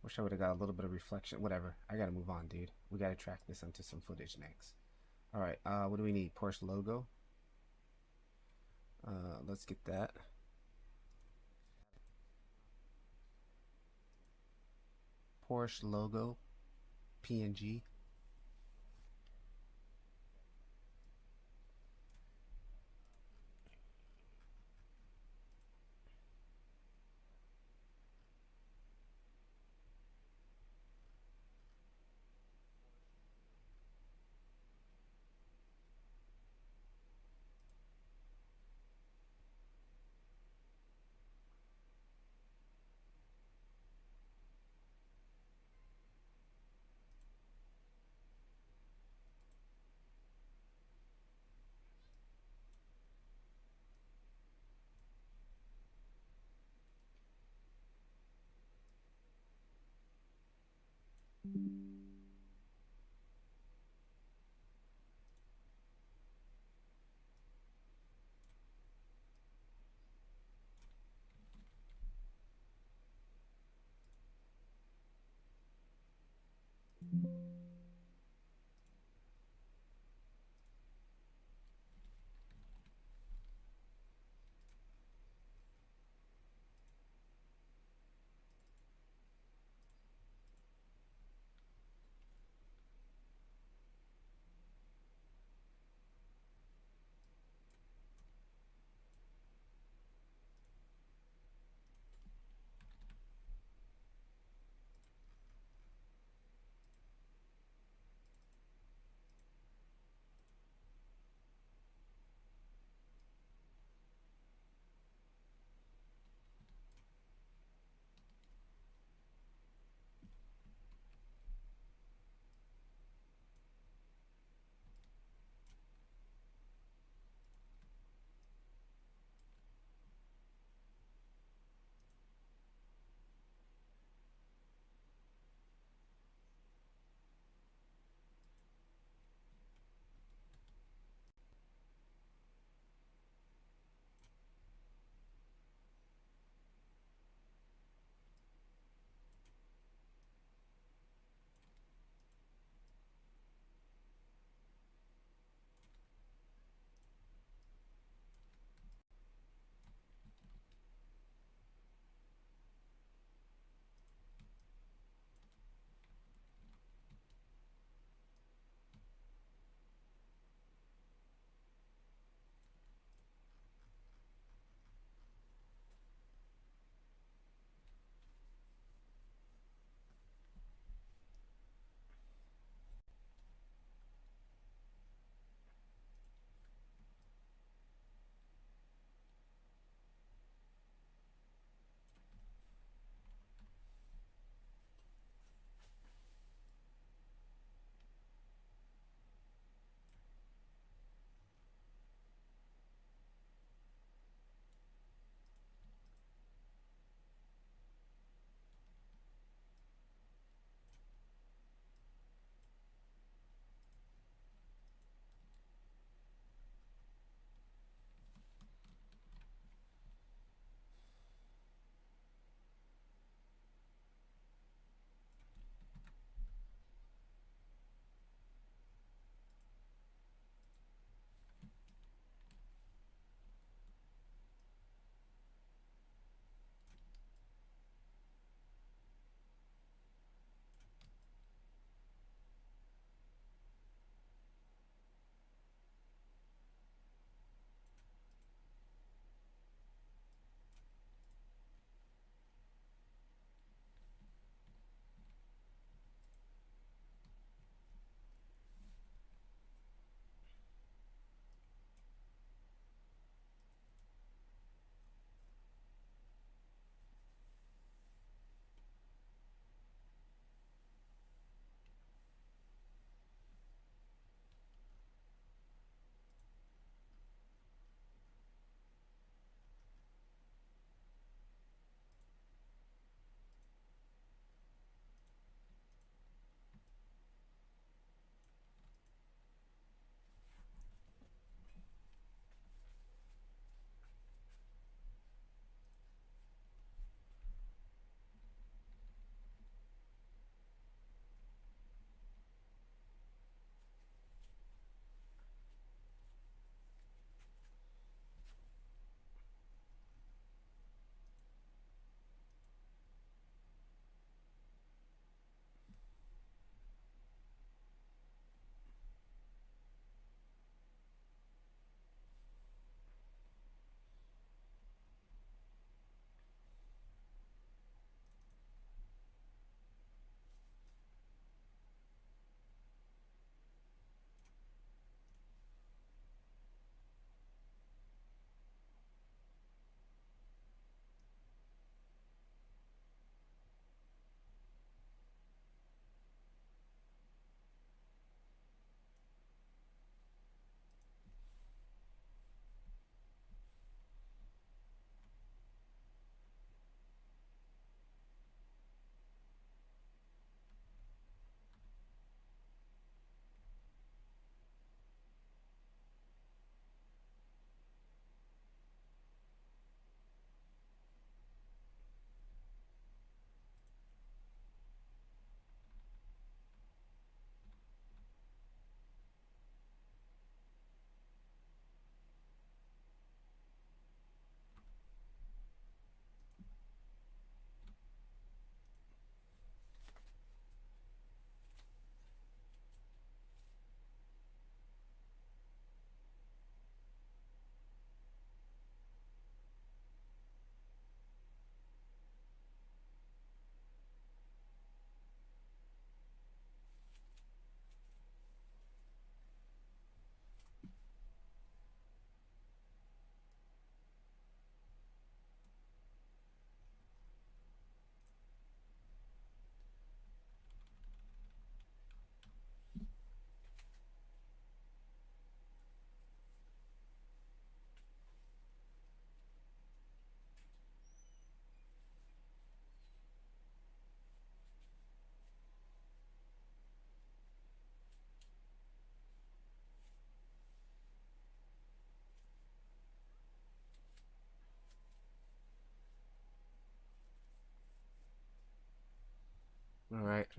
Wish I would have got a little bit of reflection. Whatever. I gotta move on, dude. We gotta track this onto some footage next. Alright, what do we need? Porsche logo. Let's get that. Porsche logo. PNG.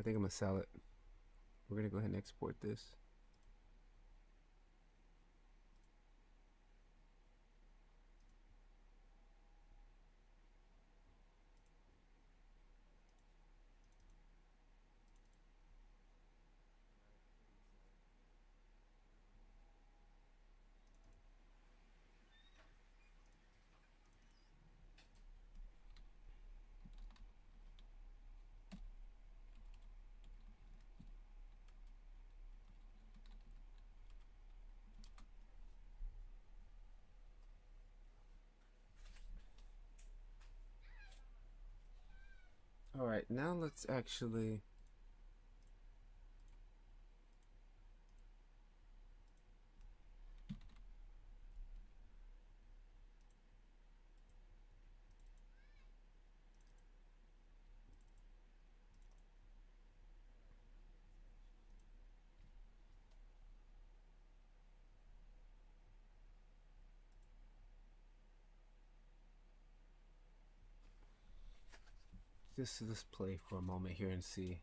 I think I'm gonna sell it. We're gonna go ahead and export this. All right, now let's actually just play for a moment here and see.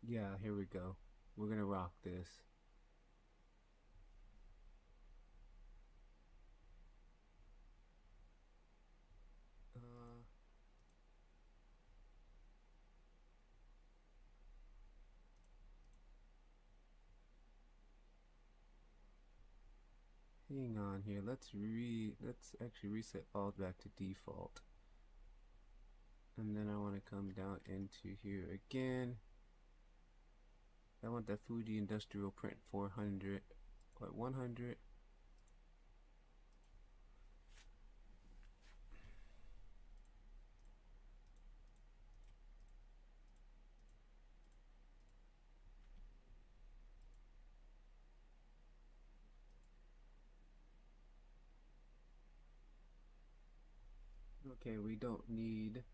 Yeah, here we go. We're gonna rock this. Hang on here. Let's actually reset files back to default. And then I want to come down into here again. I want that Fuji Industrial Print 400, what, 100. Okay, we don't need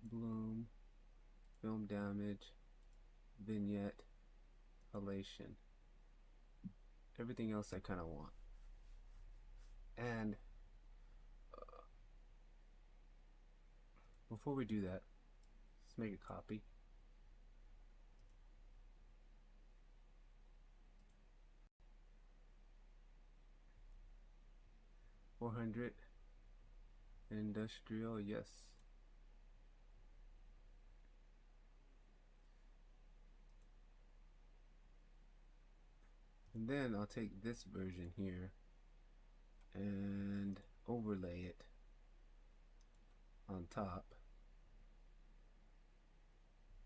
bloom, film damage, vignette, halation. Everything else I kind of want. And before we do that, let's make a copy. $400 industrial, yes. And then I'll take this version here and overlay it on top,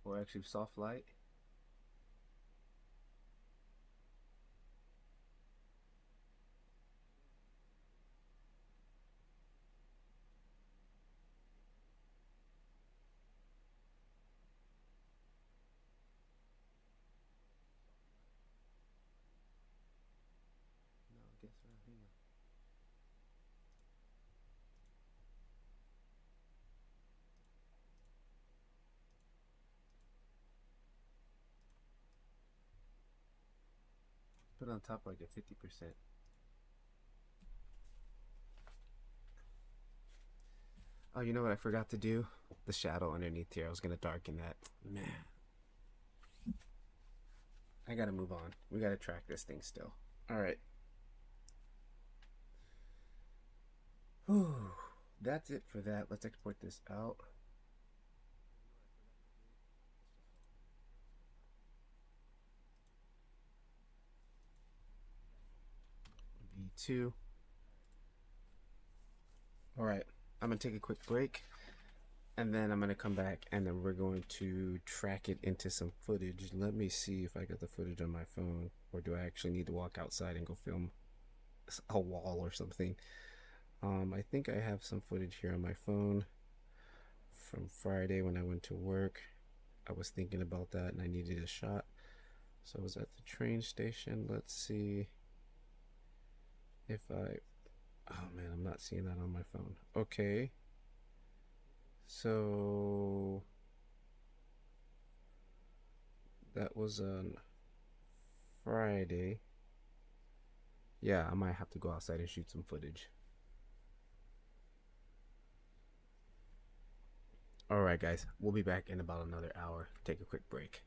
or actually soft light. No, guess what? Hang on. Put on top like a 50%. Oh, you know what I forgot to do? The shadow underneath here. I was gonna darken that. Man, I gotta move on. We gotta track this thing still. All right. Whew. That's it for that. Let's export this out. V2. All right. I'm gonna take a quick break, and then I'm gonna come back, and then we're going to track it into some footage. Let me see if I got the footage on my phone, or do I actually need to walk outside and go film? a wall or something. I think I have some footage here on my phone from Friday when I went to work. I was thinking about that and I needed a shot. So I was at the train station. Let's see if oh man, I'm not seeing that on my phone. Okay. So that was on Friday. Yeah, I might have to go outside and shoot some footage. All right, guys, we'll be back in about another hour. Take a quick break.